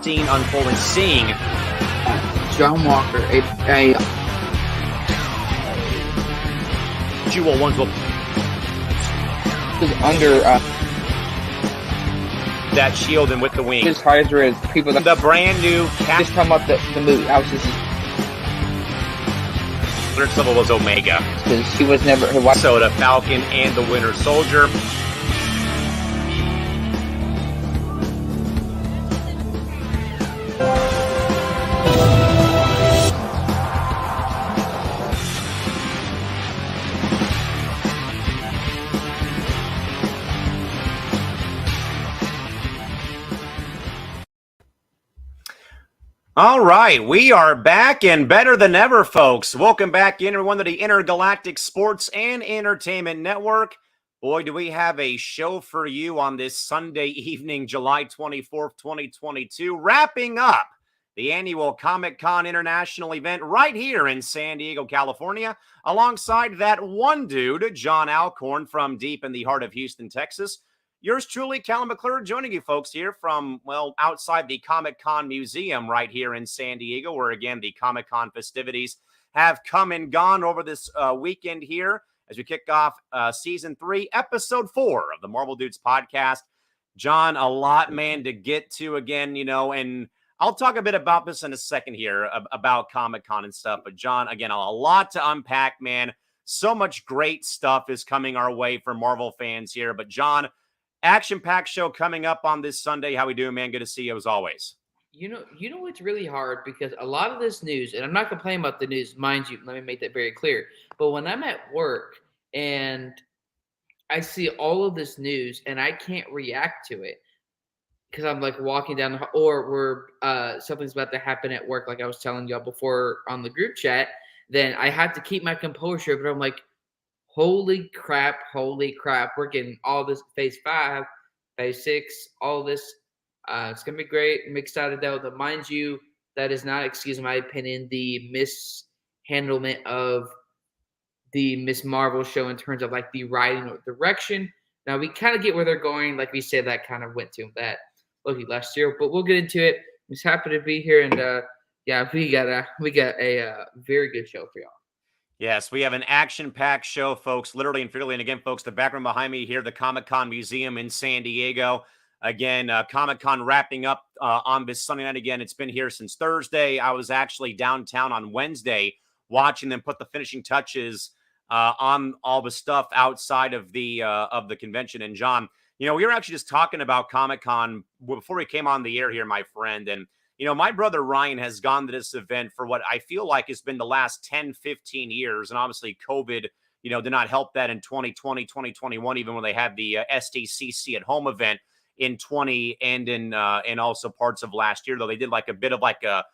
scene unfolding, seeing John Walker, a Jewel ones will was under that shield and with the wing. his Heiser is people that The brand new just come up the movie. I was just Clearance level was Omega. because she was never her wife. So the Falcon and the Winter Soldier. All right, we are back and better than ever, folks. Welcome back in, everyone, to the Intergalactic Sports and Entertainment Network. Boy, do we have a show for you on this Sunday evening, July 24th, 2022, wrapping up the annual Comic-Con International event right here in San Diego, California, alongside that one dude, John Allcorn, from deep in the heart of Houston, Texas. Yours truly, Callan McClurg, joining you folks here from, well, outside the Comic-Con Museum right here in San Diego, where, again, the Comic-Con festivities have come and gone over this weekend here as we kick off Season 3, Episode 4 of the Marvel Dudes podcast. John, a lot, man, to get to again, you know, and I'll talk a bit about this in a second here, about Comic-Con and stuff. But, John, again, a lot to unpack, man. So much great stuff is coming our way for Marvel fans here. But, John, action-packed show coming up on this Sunday. How we doing, man? Good to see you as always. You know what's really hard, because a lot of this news, and I'm not complaining about the news, mind you, let me make that very clear. But when I'm at work and I see all of this news and I can't react to it because I'm like walking down the or something's about to happen at work, like I was telling y'all before on the group chat, then I have to keep my composure. But I'm like, holy crap, we're getting all this phase 5, phase 6, all this. It's going to be great. I'm excited though. But mind you, that is not, excuse my opinion, the mishandlement of the Miss Marvel show in terms of like the writing or direction. Now we kind of get where they're going. Like we said, that kind of went to that Loki last year, but we'll get into it. I'm just happy to be here. And yeah, we got a very good show for y'all. Yes, we have an action-packed show, folks, literally and figuratively. And again, folks, the background behind me here, the Comic-Con Museum in San Diego. Again, Comic-Con wrapping up on this Sunday night. Again, it's been here since Thursday. I was actually downtown on Wednesday watching them put the finishing touches on all the stuff outside of the convention. And John, you know, we were actually just talking about Comic-Con before we came on the air here, my friend. And you know, my brother Ryan has gone to this event for what I feel like has been the last 10, 15 years. And obviously COVID, you know, did not help that in 2020, 2021, even when they had the SDCC at home event in 20 and in also parts of last year, though they did like a bit of like a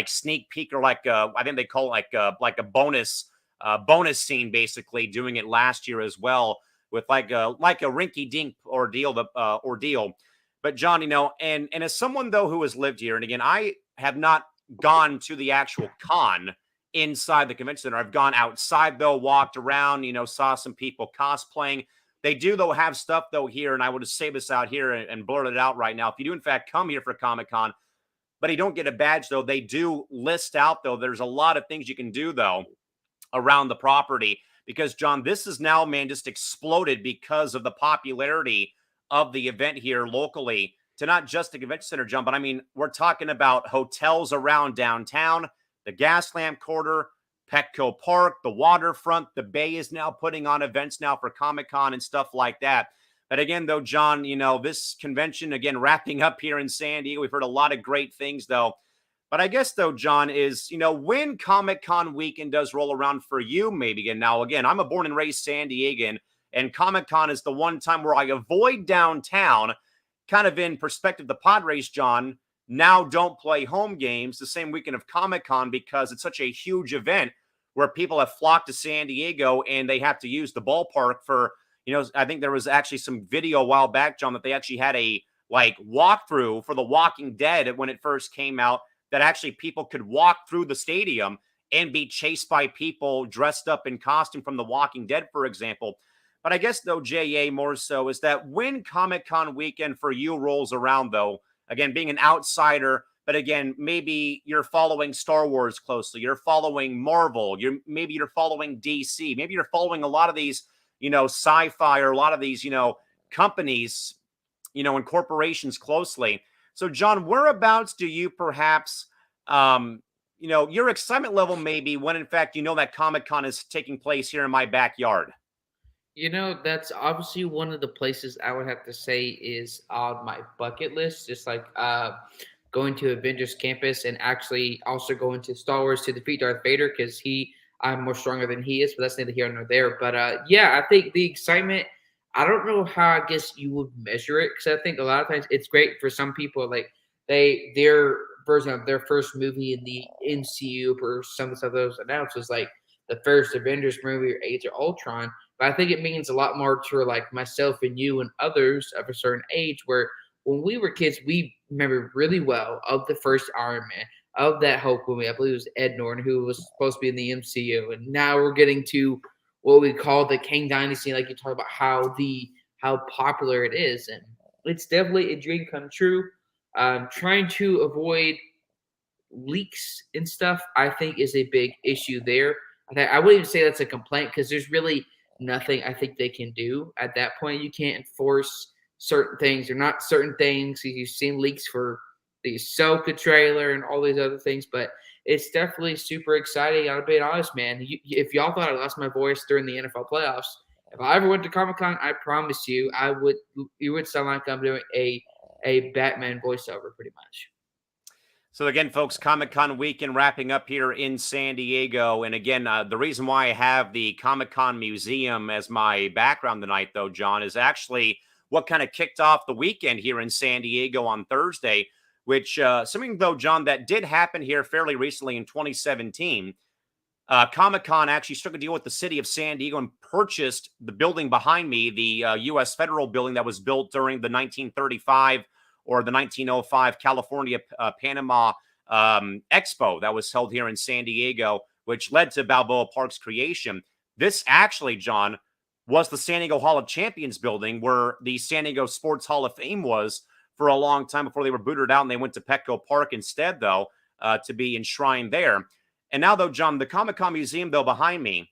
sneak peek, or like I think they call it like a bonus scene, basically doing it last year as well with like a rinky dink ordeal. But John, you know, and as someone though who has lived here, and again, I have not gone to the actual con inside the convention center. I've gone outside though, walked around, you know, saw some people cosplaying. They do though have stuff though here, and I will just say this out here and blurt it out right now. If you do in fact come here for Comic-Con, but you don't get a badge though, they do list out though. There's a lot of things you can do though around the property, because John, this is now, man, just exploded because of the popularity of the event here locally, to not just the convention center, John, but I mean, we're talking about hotels around downtown, the Gaslamp Quarter, Petco Park, the waterfront. The Bay is now putting on events now for Comic-Con and stuff like that. But again, though, John, you know, this convention, again, wrapping up here in San Diego, we've heard a lot of great things, though. But I guess, though, John, is, you know, when Comic-Con weekend does roll around for you, maybe, and now, again, I'm a born and raised San Diegan, and Comic-Con is the one time where I avoid downtown. Kind of in perspective, the Padres, John, now don't play home games the same weekend of Comic-Con because it's such a huge event where people have flocked to San Diego and they have to use the ballpark for, you know, I think there was actually some video a while back, John, that they actually had a like walkthrough for The Walking Dead when it first came out, that actually people could walk through the stadium and be chased by people dressed up in costume from The Walking Dead, for example. But I guess, though, J.A., more so is that when Comic-Con weekend for you rolls around, though, again, being an outsider, But again, maybe you're following Star Wars closely. You're following Marvel. Maybe you're following DC. Maybe you're following a lot of these, sci-fi or a lot of these, companies, and corporations closely. So, John, whereabouts do you perhaps, your excitement level maybe when in fact that Comic-Con is taking place here in my backyard? That's obviously one of the places I would have to say is on my bucket list, just like going to Avengers Campus and actually also going to Star Wars to defeat Darth Vader because I'm more stronger than he is, but that's neither here nor there. But yeah, I think the excitement, I don't know how I guess you would measure it because I think a lot of times it's great for some people, like their version of their first movie in the MCU or some of the stuff that was announced was like the first Avengers movie or Age of Ultron. But I think it means a lot more to like myself and you and others of a certain age where when we were kids, we remember really well of the first Iron Man, of that Hulk movie. I believe it was Ed Norton who was supposed to be in the MCU. And now we're getting to what we call the Kang Dynasty, like you talk about how popular it is. And it's definitely a dream come true. Trying to avoid leaks and stuff, I think, is a big issue there. I wouldn't even say that's a complaint because there's really nothing I think they can do at that point. You can't enforce certain things or not certain things. You've seen leaks for the Ahsoka trailer and all these other things, but it's definitely super exciting. I'll be honest, man. If y'all thought I lost my voice during the NFL playoffs, if I ever went to Comic-Con, I promise you, you would sound like I'm doing a Batman voiceover pretty much. So again, folks, Comic-Con weekend wrapping up here in San Diego. And again, the reason why I have the Comic-Con Museum as my background tonight, though, John, is actually what kind of kicked off the weekend here in San Diego on Thursday, which something, though, John, that did happen here fairly recently in 2017. Comic-Con actually struck a deal with the city of San Diego and purchased the building behind me, the U.S. Federal building that was built during the 1935 or the 1905 California Panama Expo that was held here in San Diego, which led to Balboa Park's creation. This actually, John, was the San Diego Hall of Champions building where the San Diego Sports Hall of Fame was for a long time before they were booted out and they went to Petco Park instead, though, to be enshrined there. And now, though, John, the Comic-Con Museum, though, behind me,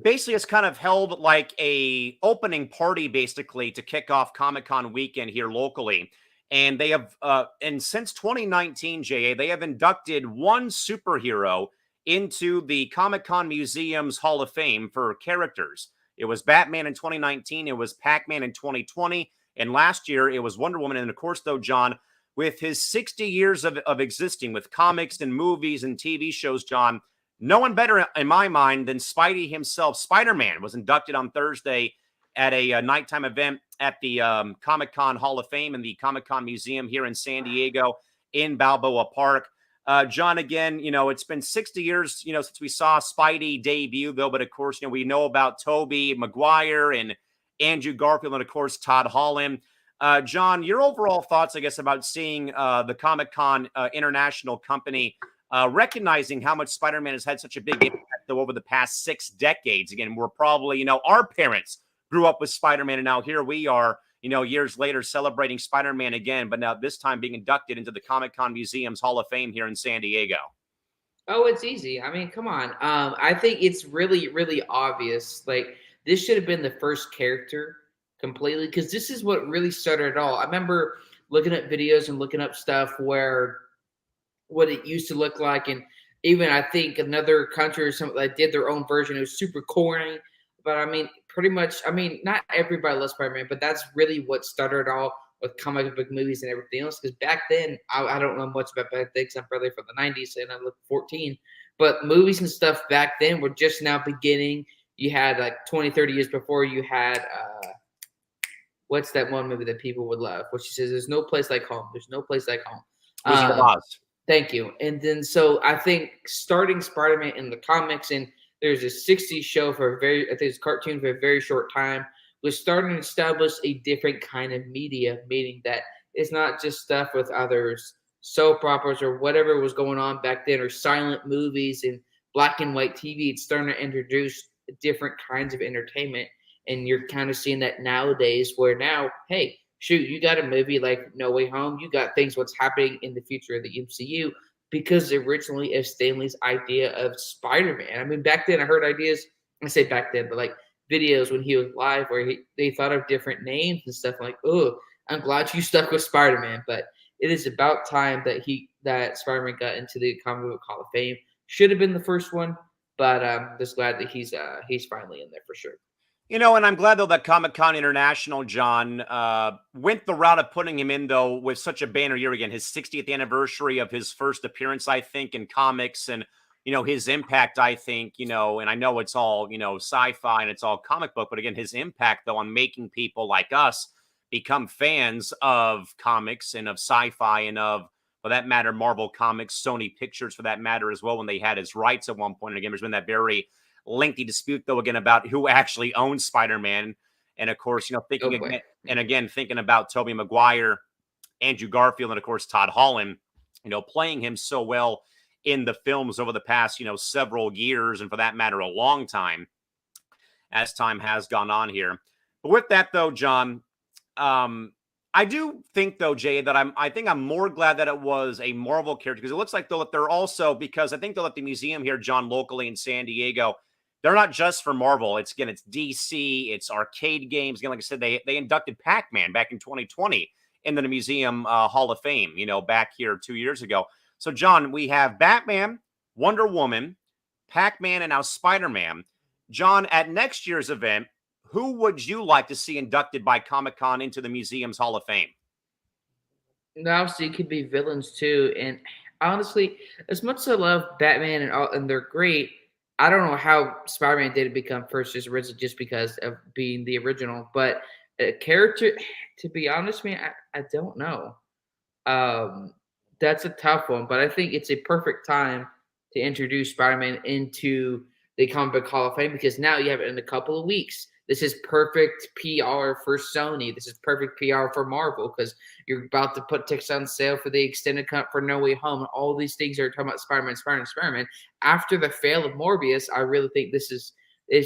basically it's kind of held like a opening party, basically, to kick off Comic-Con weekend here locally. And they have, and since 2019, JA, they have inducted one superhero into the Comic-Con Museum's Hall of Fame for characters. It was Batman in 2019. It was Pac-Man in 2020. And last year, it was Wonder Woman. And of course, though, John, with his 60 years of existing with comics and movies and TV shows, John, no one better in my mind than Spidey himself. Spider-Man was inducted on Thursday at a nighttime event at the Comic-Con Hall of Fame in the Comic-Con Museum here in San Diego in Balboa Park. John, again, it's been 60 years, since we saw Spidey debut, though. But of course, we know about Tobey Maguire and Andrew Garfield and, of course, Todd Holland. John, your overall thoughts, I guess, about seeing the Comic-Con International Company recognizing how much Spider-Man has had such a big impact, though, over the past 6 decades. Again, we're probably, our parents grew up with Spider-Man, and now here we are, years later celebrating Spider-Man again, but now this time being inducted into the Comic-Con Museum's Hall of Fame here in San Diego. Oh, it's easy. I mean, come on. I think it's really, really obvious. Like, this should have been the first character completely, because this is what really started it all. I remember looking at videos and looking up stuff where what it used to look like, and even I think another country or something that did their own version. It was super corny, but I mean, pretty much, not everybody loves Spider-Man, but that's really what started it all with comic book movies and everything else. Because back then, I don't know much about back then because I'm probably from the 90s and I look 14, but movies and stuff back then were just now beginning. You had like 20, 30 years before, you had what's that one movie that people would love? Where she says, "There's no place like home. There's no place like home." Wizard of Oz. Thank you. And then, so I think starting Spider-Man in the comics, and there's a 60s show I think it's cartoon for a very short time, was starting to establish a different kind of media, meaning that it's not just stuff with others, soap operas or whatever was going on back then, or silent movies and black and white TV. It's starting to introduce different kinds of entertainment. And you're kind of seeing that nowadays, where now, hey, shoot, you got a movie like No Way Home. You got things what's happening in the future of the MCU because originally of Stanley's idea of Spider-Man. I mean, back then I heard ideas. I say back then, but like videos when he was live where they thought of different names and stuff. Like, oh, I'm glad you stuck with Spider-Man, but it is about time that Spider-Man got into the Comic Book Hall of Fame. Should have been the first one, but I'm just glad that he's finally in there for sure. You know, and I'm glad, though, that Comic-Con International, John, went the route of putting him in, though, with such a banner year again. His 60th anniversary of his first appearance, I think, in comics, and, his impact, I think, and I know it's all, sci-fi and it's all comic book, but again, his impact, though, on making people like us become fans of comics and of sci-fi and of, for that matter, Marvel Comics, Sony Pictures, for that matter, as well, when they had his rights at one point. And again, there's been that very lengthy dispute, though, again, about who actually owns Spider-Man. And of course, thinking about Tobey Maguire, Andrew Garfield, and of course, Todd Holland, playing him so well in the films over the past, several years, and for that matter, a long time, as time has gone on here. But with that, though, John, I do think, though, Jay, that I think I'm more glad that it was a Marvel character, because it looks like, though, that they're also, because I think they'll at the museum here, John, locally in San Diego, they're not just for Marvel. It's DC, it's arcade games. Again, like I said, they inducted Pac-Man back in 2020 into the Museum Hall of Fame, back here 2 years ago. So, John, we have Batman, Wonder Woman, Pac-Man, and now Spider-Man. John, at next year's event, who would you like to see inducted by Comic-Con into the museum's Hall of Fame? Now, obviously, it could be villains too. And honestly, as much as I love Batman and they're great, I don't know how Spider-Man didn't become first just because of being the original. But a character, to be honest, man, I don't know. That's a tough one, but I think it's a perfect time to introduce Spider-Man into the Comic Book Hall of Fame because now you have it in a couple of weeks. This is perfect PR for Sony. This is perfect PR for Marvel because you're about to put tickets on sale for the extended cut for No Way Home. And all these things are talking about Spider-Man. After the fail of Morbius, I really think this is a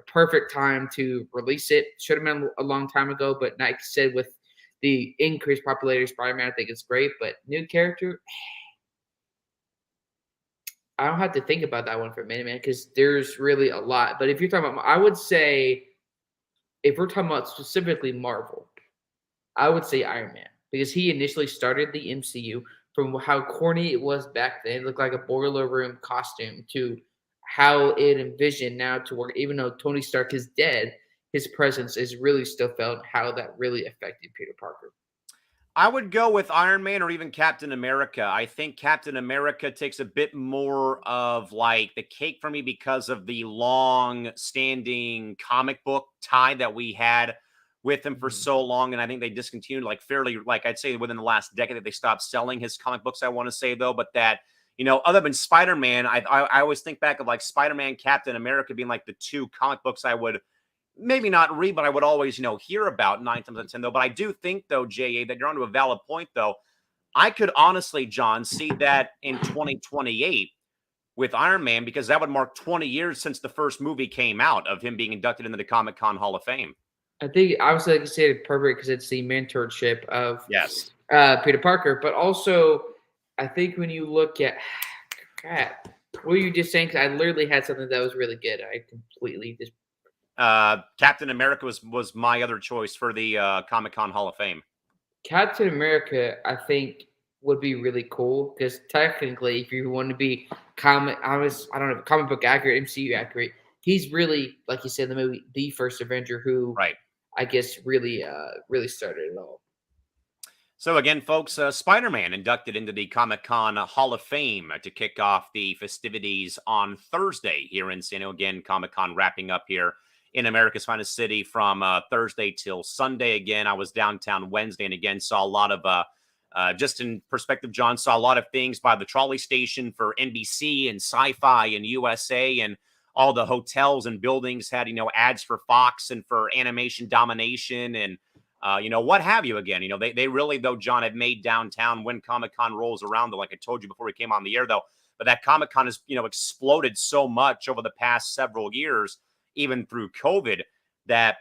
perfect time to release it. Should have been a long time ago, but like I said, with the increased popularity of Spider-Man, I think it's great. But new character, I don't have to think about that one for a minute, man, because there's really a lot. But if you're talking about, I would say, if we're talking about specifically Marvel, I would say Iron Man because he initially started the MCU from how corny it was back then. It looked like a boiler room costume to how it envisioned now to work. Even though Tony Stark is dead, his presence is really still felt how that really affected Peter Parker. I would go with Iron Man or even Captain America. I think Captain America takes a bit more of like the cake for me because of the long standing comic book tie that we had with him for so long. And I think they discontinued I'd say within the last decade that they stopped selling his comic books, I want to say though, but that, other than Spider-Man, I always think back of like Spider-Man, Captain America being like the two comic books I would maybe not read, but I would always, hear about 9 times out of 10, though. But I do think, though, J.A., that you're onto a valid point, though. I could honestly, John, see that in 2028 with Iron Man, because that would mark 20 years since the first movie came out of him being inducted into the Comic-Con Hall of Fame. I think, obviously, like you said, perfect because it's the mentorship of yes, Peter Parker. But also, I think when you look at crap, what were you just saying? Because I literally had something that was really good. I completely just Captain America was my other choice for the Comic-Con Hall of Fame. Captain America, I think, would be really cool because technically, if you want to be comic book accurate, MCU accurate, he's really, like you said in the movie, the first Avenger who, right, I guess, really started it all. So again, folks, Spider-Man inducted into the Comic-Con Hall of Fame to kick off the festivities on Thursday here in San Diego. Again, Comic-Con wrapping up here in America's finest city from Thursday till Sunday. Again, I was downtown Wednesday and again saw a lot of, just in perspective, John, saw a lot of things by the trolley station for NBC and Sci-Fi and USA, and all the hotels and buildings had, ads for Fox and for Animation Domination and, what have you again. They really, though, John, have made downtown when Comic-Con rolls around, though, like I told you before we came on the air, though, but that Comic-Con has, exploded so much over the past several years, even through COVID, that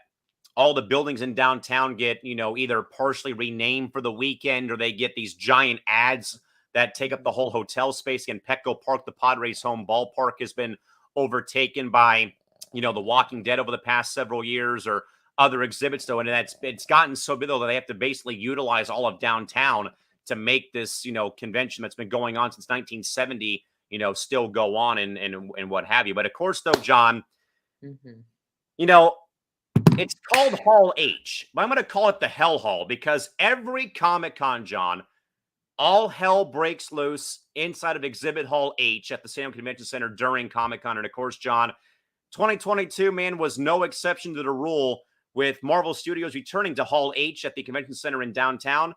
all the buildings in downtown get, either partially renamed for the weekend, or they get these giant ads that take up the whole hotel space. And Petco Park, the Padres' home ballpark, has been overtaken by, The Walking Dead over the past several years, or other exhibits, though. And it's gotten so big, though, that they have to basically utilize all of downtown to make this, convention that's been going on since 1970, still go on and what have you. But of course, though, John, it's called Hall H, but I'm going to call it the Hell Hall, because every Comic-Con, John, all hell breaks loose inside of Exhibit Hall H at the San Diego Convention Center during Comic-Con. And of course, John, 2022, man, was no exception to the rule, with Marvel Studios returning to Hall H at the Convention Center in downtown.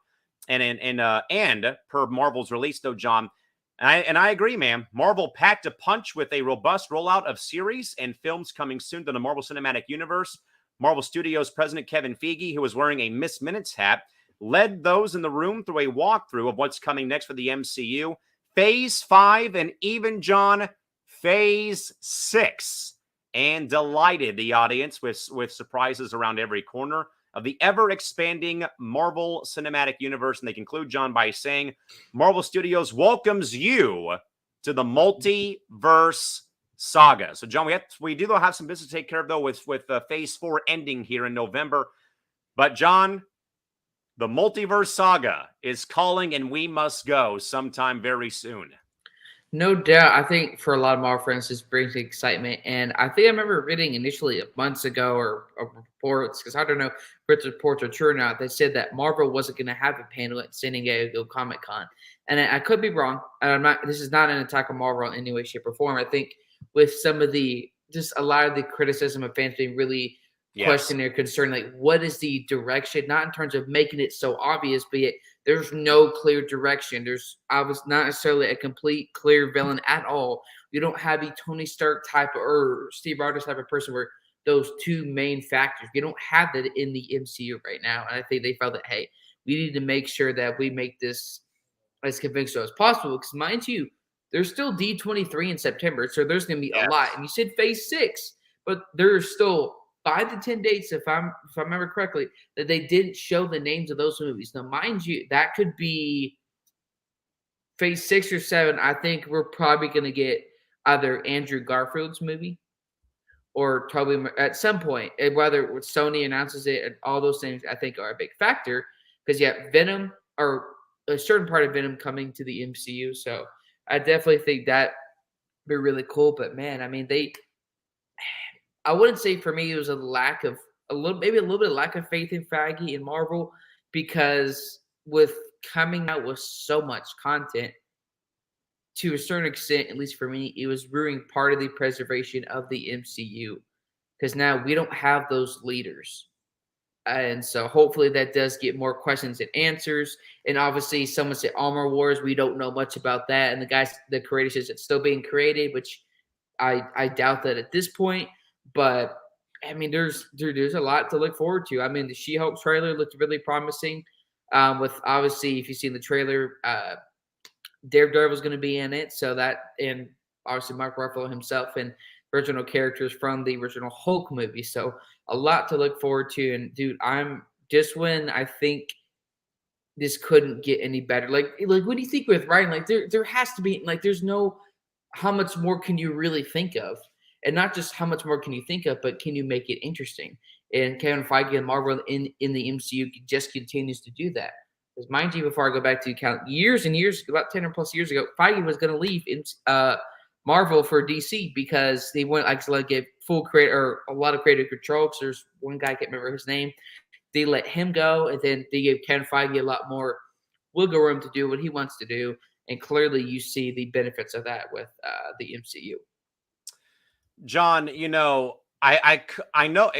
And per Marvel's release, though, John, and I agree, man, Marvel packed a punch with a robust rollout of series and films coming soon to the Marvel Cinematic Universe. Marvel Studios president Kevin Feige, who was wearing a Miss Minutes hat, led those in the room through a walkthrough of what's coming next for the MCU, Phase 5, and even, John, Phase 6, and delighted the audience with surprises around every corner of the ever-expanding Marvel Cinematic Universe. And they conclude, John, by saying, Marvel Studios welcomes you to the multiverse saga. So, John, we do have some business to take care of, though, with Phase 4 ending here in November. But, John, the multiverse saga is calling, and we must go sometime very soon. No doubt. I think for a lot of Marvel fans, this brings excitement. And I think I remember reading initially months ago or reports, because I don't know if its reports are true or not. They said that Marvel wasn't going to have a panel at San Diego Comic-Con. And I could be wrong. And this is not an attack on Marvel in any way, shape, or form. I think with some of just a lot of the criticism of fans being really questioning or concerned, like, what is the direction? Not in terms of making it so obvious, but yet there's no clear direction. I was not necessarily a complete clear villain at all. You don't have a Tony Stark type or Steve Rogers type of person where those two main factors. You don't have that in the MCU right now. And I think they felt that, hey, we need to make sure that we make this as convincing as possible. Because mind you, there's still D23 in September, so there's going to be a lot. And you said Phase 6, but there's still 5 to 10 dates, if I remember correctly, that they didn't show the names of those movies. Now, mind you, that could be Phase 6 or 7. I think we're probably going to get either Andrew Garfield's movie or Tobey at some point. Whether Sony announces it, and all those things, I think, are a big factor, because you have Venom, or a certain part of Venom, coming to the MCU. So I definitely think that would be really cool. But man, I mean, I wouldn't say for me it was a little bit of lack of faith in Feige and Marvel, because with coming out with so much content, to a certain extent, at least for me, it was ruining part of the preservation of the MCU, because now we don't have those leaders. And so hopefully that does get more questions and answers. And obviously someone said Armor Wars. We don't know much about that. And the creator says it's still being created, which I doubt that at this point. But I mean, there's a lot to look forward to. I mean, the She-Hulk trailer looked really promising. With obviously, if you've seen the trailer, Daredevil's going to be in it. So that, and obviously Mark Ruffalo himself and original characters from the original Hulk movie. So a lot to look forward to. And dude, I'm just when I think this couldn't get any better. Like what do you think with writing? Like there has to be, like, there's no, how much more can you really think of? And not just how much more can you think of, but can you make it interesting? And Kevin Feige and Marvel in the MCU just continues to do that. Because mind you, before I go back to count years and years, about 10 or plus years ago, Feige was going to leave Marvel for DC, because they wouldn't actually give full credit or a lot of creative control. Because there's one guy, I can't remember his name. They let him go, and then they gave Kevin Feige a lot more wiggle room to do what he wants to do. And clearly you see the benefits of that with the MCU. John, I know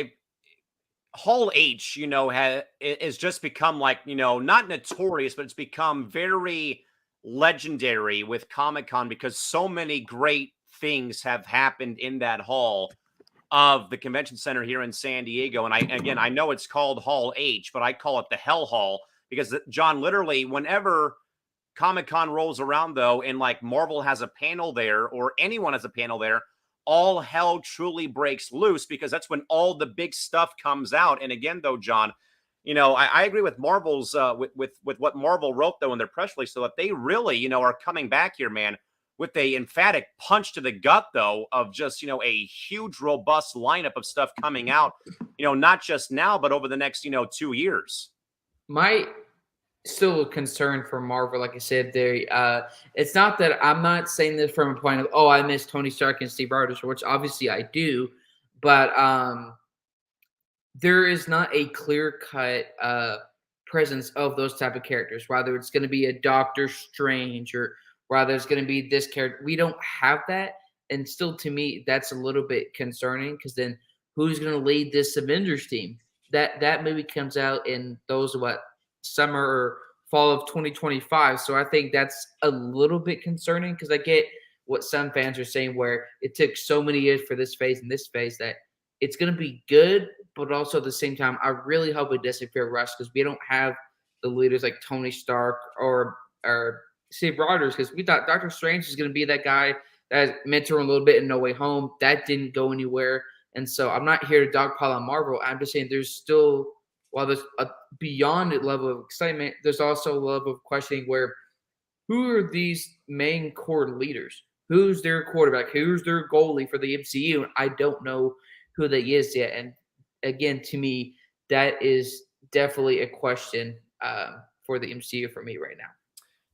Hall H, has just become, like, not notorious, but it's become very legendary with Comic-Con, because so many great things have happened in that hall of the convention center here in San Diego. And I know it's called Hall H, but I call it the Hell Hall, because, John, literally whenever Comic-Con rolls around, though, and like Marvel has a panel there, or anyone has a panel there, all hell truly breaks loose, because that's when all the big stuff comes out. And again, though, John, I agree with Marvel's with what Marvel wrote though in their press release, so that they really, are coming back here, man, with a emphatic punch to the gut though of just, a huge robust lineup of stuff coming out, not just now, but over the next, 2 years. My still a concern for Marvel, like I said, it's not that I'm not saying this from a point of, oh, I miss Tony Stark and Steve Rogers, which obviously I do, but there is not a clear-cut presence of those type of characters, whether it's going to be a Doctor Strange or whether it's going to be this character. We don't have that, and still, to me, that's a little bit concerning, because then who's going to lead this Avengers team? That movie comes out in summer or fall of 2025. So I think that's a little bit concerning, because I get what some fans are saying, where it took so many years for this phase and this phase, that it's going to be good, but also at the same time, I really hope it doesn't feel rushed, because we don't have the leaders like Tony Stark or Steve Rogers, because we thought Doctor Strange is going to be that guy that mentor a little bit in No Way Home. That didn't go anywhere. And so I'm not here to dogpile on Marvel. I'm just saying there's still, while there's a beyond level of excitement, there's also a level of questioning where who are these main core leaders? Who's their quarterback? Who's their goalie for the MCU? I don't know who that is yet. And again, to me, that is definitely a question for the MCU for me right now.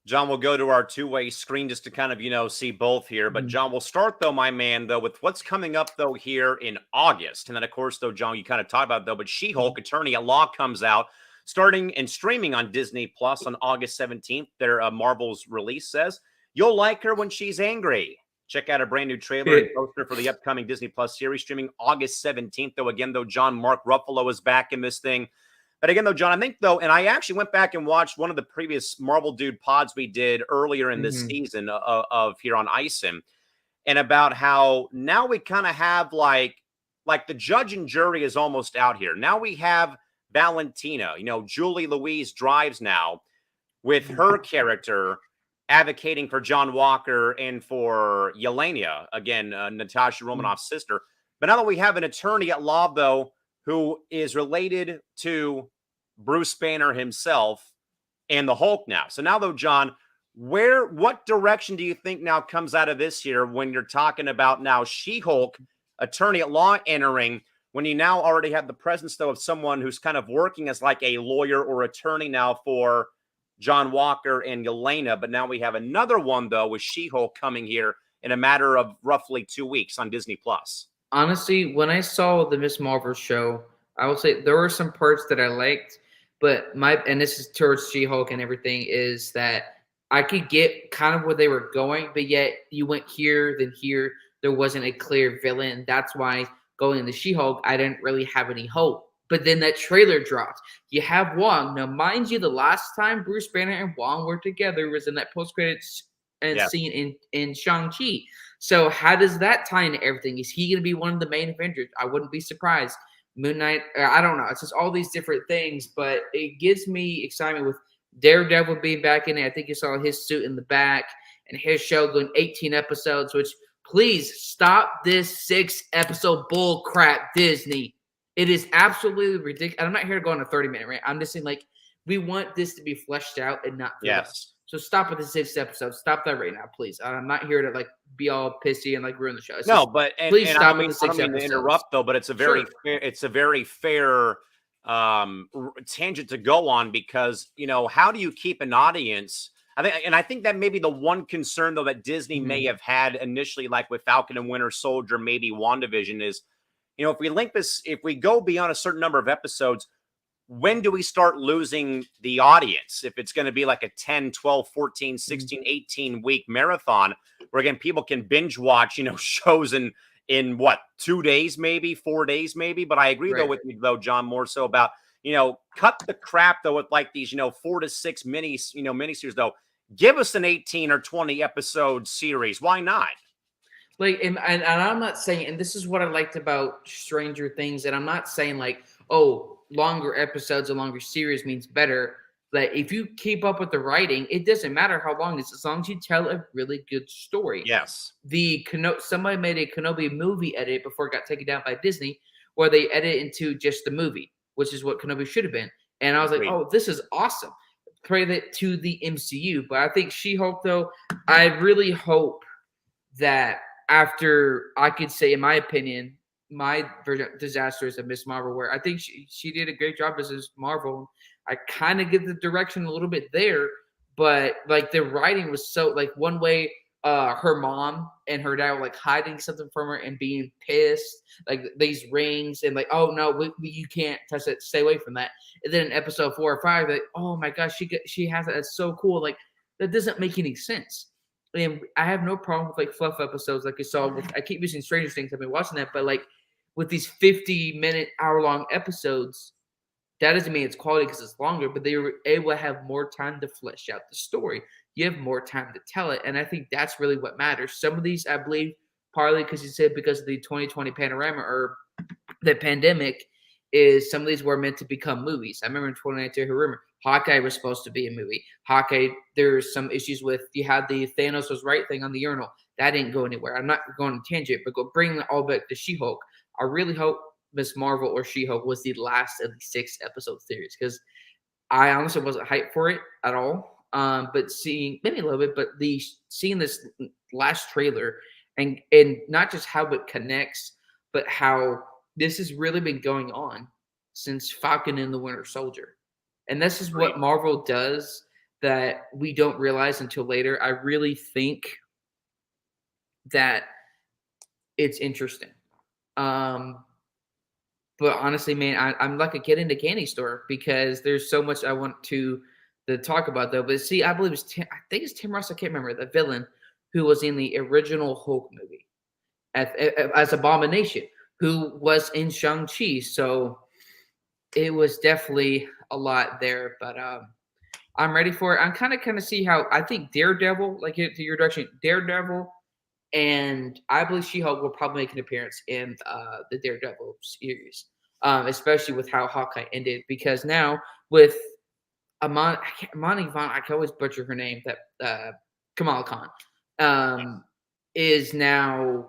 John, we'll go to our two-way screen just to kind of, see both here. But John, we'll start though, my man, though, with what's coming up though here in August. And then of course, though, John, you kind of talked about though, but She-Hulk Attorney at Law comes out starting and streaming on Disney Plus on August 17th. Their Marvel's release says you'll like her when she's angry. Check out a brand new trailer and poster for the upcoming Disney Plus series streaming August 17th. Though again, though, John, Mark Ruffalo is back in this thing. But again, though, John, I think, though, and I actually went back and watched one of the previous Marvel Dude pods we did earlier in this season of here on ISEN, and about how now we kind of have like the judge and jury is almost out here. Now we have Valentina, Julie Louise Drives now with her character advocating for John Walker and for Yelena, again, Natasha Romanoff's sister. But now that we have an attorney at law, though, who is related to Bruce Banner himself and the Hulk now. So now, though, John, what direction do you think now comes out of this here when you're talking about now She-Hulk attorney at law entering, when you now already have the presence, though, of someone who's kind of working as like a lawyer or attorney now for John Walker and Yelena, but now we have another one, though, with She-Hulk coming here in a matter of roughly 2 weeks on Disney Plus. Honestly, when I saw the Miss Marvel show, I will say there were some parts that I liked, but and this is towards She-Hulk and everything, is that I could get kind of where they were going, but yet you went here, then here. There wasn't a clear villain. That's why going into She-Hulk, I didn't really have any hope. But then that trailer dropped. You have Wong. Now, mind you, the last time Bruce Banner and Wong were together was in that post-credits scene in Shang-Chi. So how does that tie into everything? Is he going to be one of the main Avengers? I wouldn't be surprised. Moon Knight, I don't know. It's just all these different things, but it gives me excitement with Daredevil being back in it. I think you saw his suit in the back and his show going 18 episodes, which please stop this 6-episode bull crap, Disney. It is absolutely ridiculous. I'm not here to go on a 30-minute rant. I'm just saying, like, we want this to be fleshed out and not yes. So stop with the 6 episodes. Stop that right now, please. I'm not here to like be all pissy and like ruin the show. Please stop with the 6 episodes. I don't mean to interrupt though, but it's a very fair tangent to go on, because how do you keep an audience? I think that maybe the one concern though that Disney may have had initially, like with Falcon and Winter Soldier, maybe WandaVision, is if we go beyond a certain number of episodes, when do we start losing the audience? If it's going to be like a 10, 12, 14, 16, 18 week marathon where again, people can binge watch, shows in what, 2 days, maybe 4 days, maybe. But I agree though with you though, John, more so about, cut the crap though with like these, 4 to 6 miniseries though. Give us an 18 or 20 episode series. Why not? Like, and I'm not saying, and this is what I liked about Stranger Things, and I'm not saying like, oh, longer episodes, a longer series means better. Like, if you keep up with the writing, it doesn't matter how long it is, as long as you tell a really good story. Yes. Somebody made a Kenobi movie edit before it got taken down by Disney, where they edit into just the movie, which is what Kenobi should have been. And I was like, Agreed. oh, this is awesome. Pray that to the MCU. But I think She-Hulk, though, I really hope that after, I could say, in my opinion, my version of Disasters of Miss Marvel, where I think she did a great job as Miss Marvel. I kind of get the direction a little bit there, but like the writing was so like one way her mom and her dad were like hiding something from her and being pissed, like these rings, and like, oh no, you can't touch it, stay away from that. And then in episode 4 or 5, like, oh my gosh, she has it, that's so cool. Like, that doesn't make any sense. And I have no problem with like fluff episodes, like I saw with, I keep using Stranger Things, I've been watching that, but like with these 50-minute, hour-long episodes, that doesn't mean it's quality because it's longer, but they were able to have more time to flesh out the story. You have more time to tell it, and I think that's really what matters. Some of these, I believe, partly because you said because of the 2020 panorama or the pandemic, is some of these were meant to become movies. I remember in 2019, remember Hawkeye was supposed to be a movie. Hawkeye, there's some issues with, you had the Thanos was right thing on the urinal. That didn't go anywhere. I'm not going on tangent, but go bring it all back to She-Hulk. I really hope Miss Marvel or She-Hulk was the last of the 6-episode series, because I honestly wasn't hyped for it at all. But seeing, maybe a little bit, but seeing this last trailer and not just how it connects, but how this has really been going on since Falcon and the Winter Soldier. And this is what Marvel does that we don't realize until later. I really think that it's interesting. But honestly, man, I'm like a kid in a candy store because there's so much I want to talk about, though. But see, I believe I think it's Tim Ross. I can't remember the villain who was in the original Hulk movie as Abomination, who was in Shang-Chi. So it was definitely a lot there. But I'm ready for it. I'm kind of see how I think Daredevil, like to your direction, Daredevil. And I believe She-Hulk will probably make an appearance in the Daredevil series, especially with how Hawkeye ended. Because now with Amani Vaughn, I can always butcher her name. That Kamala Khan is now.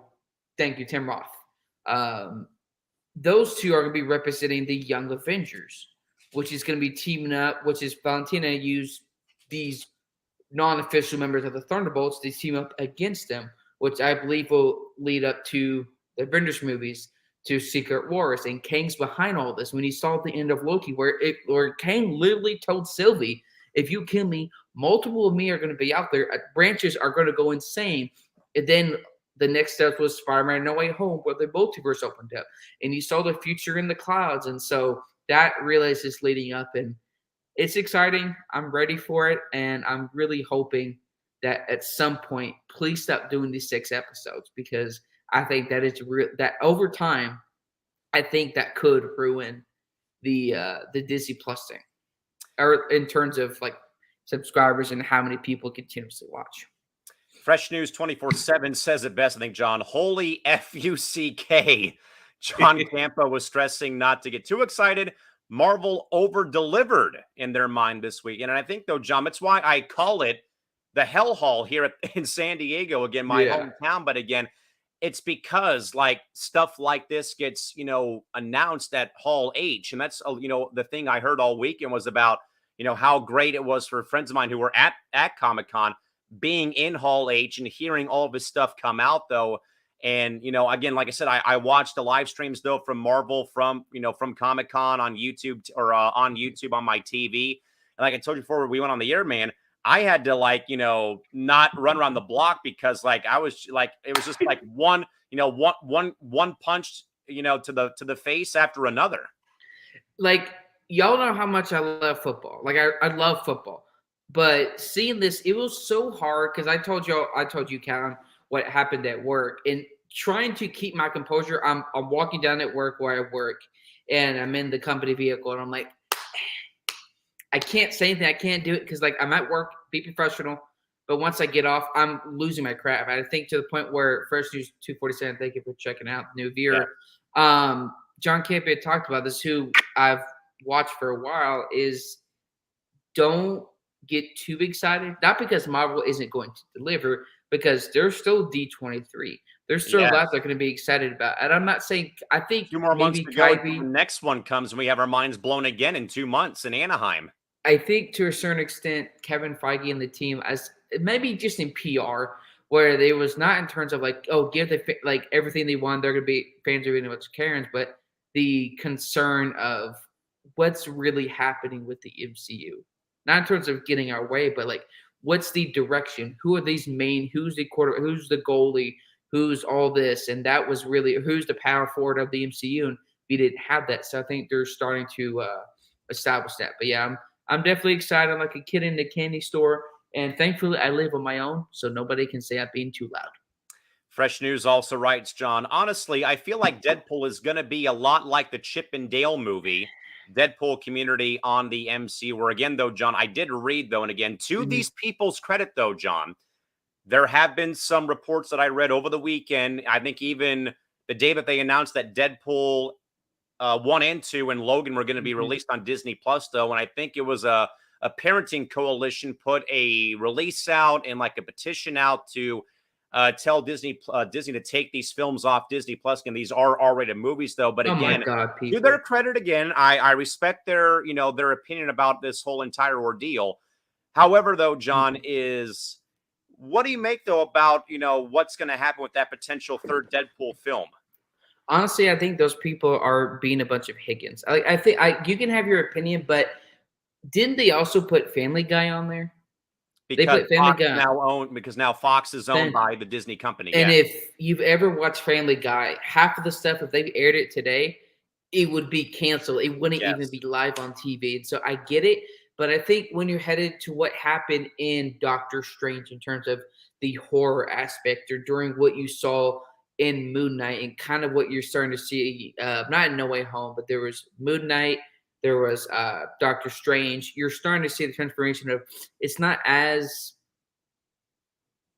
Thank you, Tim Roth. Those two are going to be representing the Young Avengers, which is going to be teaming up. Which is Valentina used these non-official members of the Thunderbolts to team up against them, which I believe will lead up to the Avengers movies, to Secret Wars. And Kang's behind all this. When he saw at the end of Loki, where Kang literally told Sylvie, if you kill me, multiple of me are going to be out there. Branches are going to go insane. And then the next step was Spider-Man No Way Home, where the multiverse opened up. And you saw the future in the clouds. And so that really is just leading up. And it's exciting. I'm ready for it. And I'm really hoping that at some point, please stop doing these 6 episodes, because I think that it's that over time, I think that could ruin the Disney Plus thing, or in terms of like subscribers and how many people continuously watch. Fresh News 24/7 says it best, I think, John. Holy F-U-C-K. John Campa was stressing not to get too excited. Marvel over-delivered in their mind this week. And I think, though, John, that's why I call it the Hell Hall here in San Diego, again, my hometown. But again, it's because like stuff like this gets, announced at Hall H. And that's, the thing I heard all weekend was about, how great it was for friends of mine who were at Comic-Con being in Hall H and hearing all of this stuff come out, though. And, again, like I said, I watched the live streams, though, from Marvel, from Comic-Con on YouTube or on YouTube on my TV. And like I told you before we went on the air, man, I had to not run around the block because I was like, it was just like one punch, to the face after another. Like, y'all know how much I love football. Like I love football, but seeing this, it was so hard. Cause I told you, Callan, what happened at work, and trying to keep my composure. I'm walking down at work where I work, and I'm in the company vehicle, and I'm like, I can't say anything. I can't do it because I'm at work, be professional. But once I get off, I'm losing my crap. I think to the point where Fresh News 247, thank you for checking out, new viewer. Yeah. John Campion talked about this, who I've watched for a while, is don't get too excited. Not because Marvel isn't going to deliver, because there's still D23. There's still a Yes. lot they're going to be excited about. And I'm not saying, I think 2 more months maybe to go until Kyrie, the next one comes, and we have our minds blown again in 2 months in Anaheim. I think to a certain extent, Kevin Feige and the team, as maybe just in PR, where they was not in terms of like, oh, give the like everything they want, they're gonna be fans are gonna watch Karens, but the concern of what's really happening with the MCU, not in terms of getting our way, but like what's the direction? Who are these main? Who's the quarter? Who's the goalie? Who's all this? And that was really who's the power forward of the MCU, and we didn't have that. So I think they're starting to establish that. But yeah, I'm definitely excited. I'm like a kid in the candy store. And thankfully, I live on my own, so nobody can say I'm being too loud. Fresh News also writes, John, honestly, I feel like Deadpool is going to be a lot like the Chip and Dale movie, Deadpool community on the MC, where again, though, John, I did read, though, and again, to these people's credit, though, John, there have been some reports that I read over the weekend. I think even the day that they announced that Deadpool 1 and 2 and Logan were going to be released on Disney Plus, though, and I think it was a parenting coalition put a release out and like a petition out to tell Disney to take these films off Disney Plus. And these are R-rated movies, though. But Oh my again, God, to people. their credit, again, I respect their their opinion about this whole entire ordeal. However, though, John, is what do you make though about what's going to happen with that potential third Deadpool film? Honestly, I think those people are being a bunch of Higgins. I think you can have your opinion, but didn't they also put Family Guy on there? They Because put Family Guy. now Fox is owned And- by the Disney company. And Yeah. if you've ever watched Family Guy, half of the stuff, if they aired it today, it would be canceled. It wouldn't even Yes. be live on TV. And so I get it. But I think when you're headed to what happened in Doctor Strange in terms of the horror aspect or during what you saw in Moon Knight and kind of what you're starting to see, not in No Way Home, but there was Moon Knight, there was Doctor Strange. You're starting to see the transformation of it's not as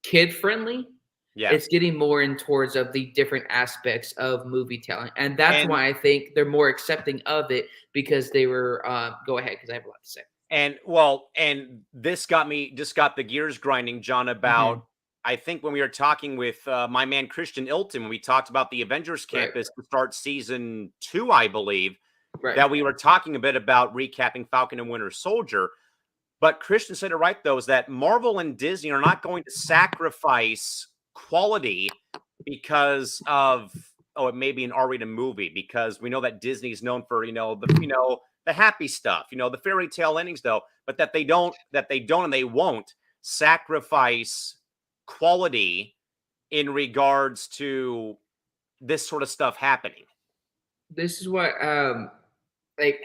kid friendly. Yeah. It's getting more in towards of the different aspects of movie telling, and that's And- why I think they're more accepting of it because they were. Go ahead, because I have a lot to say. And this got the gears grinding, John, about I think when we were talking with my man Christian Ilton, when we talked about the Avengers Right. campus to start season 2, I believe, Right. that we were talking a bit about recapping Falcon and Winter Soldier. But Christian said it right, though, is that Marvel and Disney are not going to sacrifice quality because of it may be an R-rated movie, because we know that Disney is known for the happy stuff, the fairy tale endings, though, but that they don't and they won't sacrifice quality in regards to this sort of stuff happening. This is what like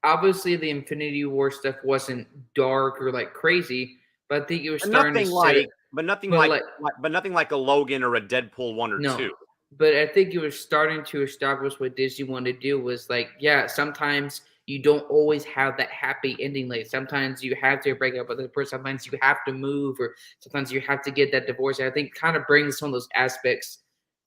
obviously the Infinity War stuff wasn't dark or like crazy, but I think it was starting to set nothing but like a Logan or a Deadpool 1 or 2. But I think it was starting to establish what Disney wanted to do was like, yeah, sometimes you don't always have that happy ending. Like sometimes you have to break up with a person, sometimes you have to move, or sometimes you have to get that divorce. And I think kind of brings some of those aspects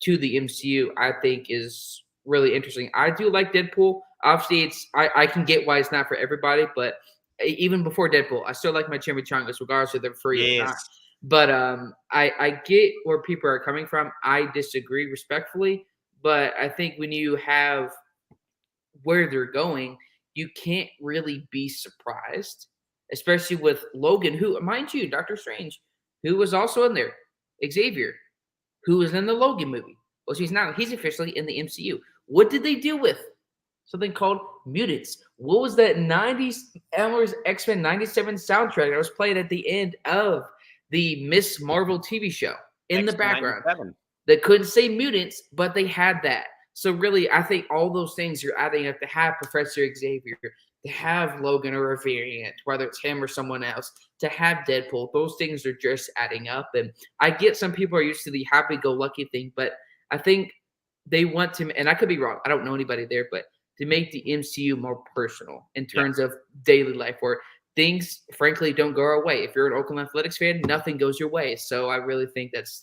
to the MCU, I think is really interesting. I do like Deadpool. Obviously, I can get why it's not for everybody, but even before Deadpool, I still like my chimichangas, regardless if they're free or not. But I get where people are coming from. I disagree respectfully, but I think when you have where they're going, you can't really be surprised, especially with Logan, who, mind you, Doctor Strange, who was also in there, Xavier, who was in the Logan movie. Well, he's officially in the MCU. What did they do with something called Mutants? What was that 90s X-Men 97 soundtrack that was played at the end of the Miss Marvel TV show in the background? 97. They couldn't say mutants, but they had that. So really, I think all those things you're adding up to have Professor Xavier, to have Logan or a variant, whether it's him or someone else, to have Deadpool, those things are just adding up. And I get some people are used to the happy-go-lucky thing, but I think they want to, and I could be wrong, I don't know anybody there, but to make the MCU more personal in terms of daily life, where things, frankly, don't go our way. If you're an Oakland Athletics fan, nothing goes your way. So I really think that's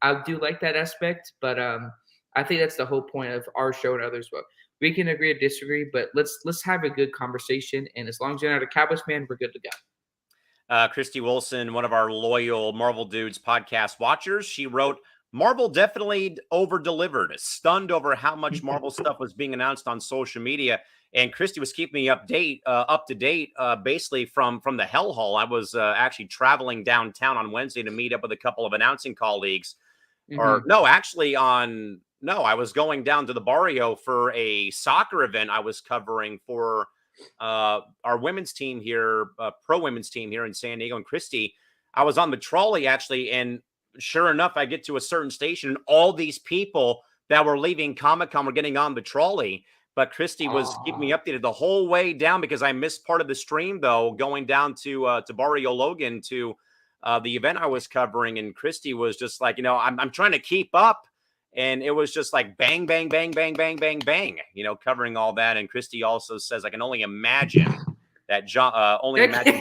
I do like that aspect, but I think that's the whole point of our show and others. But We can agree or disagree, but let's have a good conversation. And as long as you're not a Cowboys fan, we're good to go. Christy Wilson, one of our loyal Marvel Dudes podcast watchers, she wrote, Marvel definitely over-delivered, stunned over how much Marvel stuff was being announced on social media. And Christy was keeping me up to date, basically from the Hell Hall. I was actually traveling downtown on Wednesday to meet up with a couple of announcing colleagues. Or no, actually I was going down to the barrio for a soccer event I was covering for our women's team here, pro women's team here in San Diego. And Christy, I was on the trolley actually, and sure enough, I get to a certain station, and all these people that were leaving Comic-Con were getting on the trolley. But Christy was keeping me updated the whole way down because I missed part of the stream, though, going down to Barrio Logan to the event I was covering. And Christy was just like, I'm trying to keep up. And it was just like bang, bang, bang, bang, bang, bang, bang, covering all that. And Christy also says, I can only imagine that John,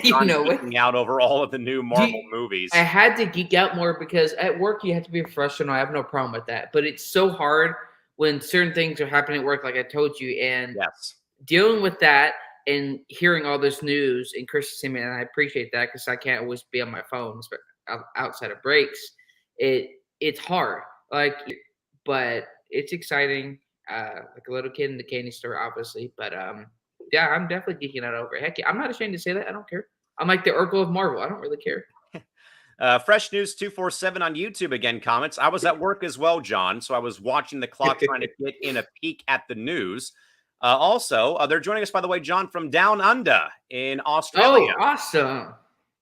John geeking out over all of the new Marvel movies. I had to geek out more because at work you have to be professional. I have no problem with that, but it's so hard when certain things are happening at work, like I told you, and dealing with that and hearing all this news. And Christy, and I appreciate that because I can't always be on my phone, but outside of breaks, it's hard. But it's exciting. Like a little kid in the candy store, obviously, but yeah, I'm definitely geeking out over it. Heck yeah, I'm not ashamed to say that. I don't care. I'm like the Urkel of Marvel. I don't really care. Fresh News 247 on YouTube again comments. I was at work as well, John, so I was watching the clock trying to get in a peek at the news. Also, they're joining us, by the way, John, from Down Under in Australia. Oh, awesome.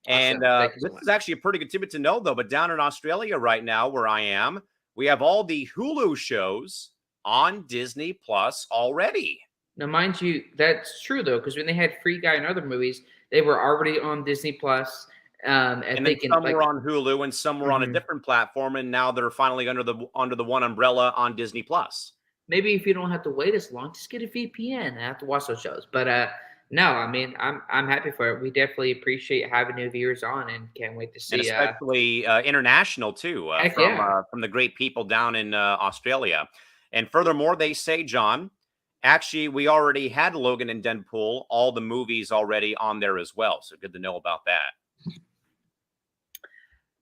And this is actually a pretty good tidbit to know, though, but down in Australia right now, where I am, we have all the Hulu shows on Disney Plus already. Now, mind you, that's true, though, because when they had Free Guy and other movies, they were already on Disney Plus. And then some were on Hulu and some were on a different platform, and now they're finally under the one umbrella on Disney Plus. Maybe if you don't have to wait as long, just get a VPN and have to watch those shows. But no, I mean, I'm happy for it. We definitely appreciate having new viewers on, and can't wait to see. And especially international too, from the great people down in Australia. And furthermore, they say, John, actually, we already had Logan and Deadpool, all the movies already on there as well. So good to know about that.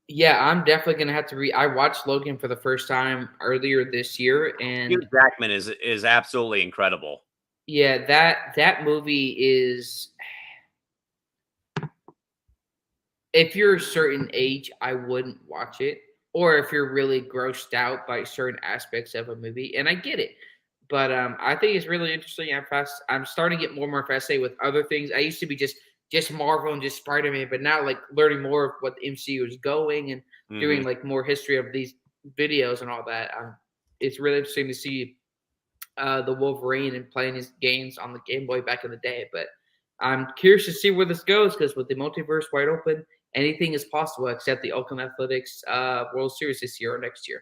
Yeah, I'm definitely gonna have to I watched Logan for the first time earlier this year, and Hugh Jackman is absolutely incredible. Yeah, that movie is. If you're a certain age, I wouldn't watch it, or if you're really grossed out by certain aspects of a movie, and I get it. But I think it's really interesting. I'm starting to get more and more fascinated with other things. I used to be just Marvel and just Spider-Man, but now like learning more of what the MCU is going and doing like more history of these videos and all that. It's really interesting to see the Wolverine and playing his games on the Game Boy back in the day. But I'm curious to see where this goes because with the multiverse wide open, anything is possible except the Oakland Athletics World Series this year or next year.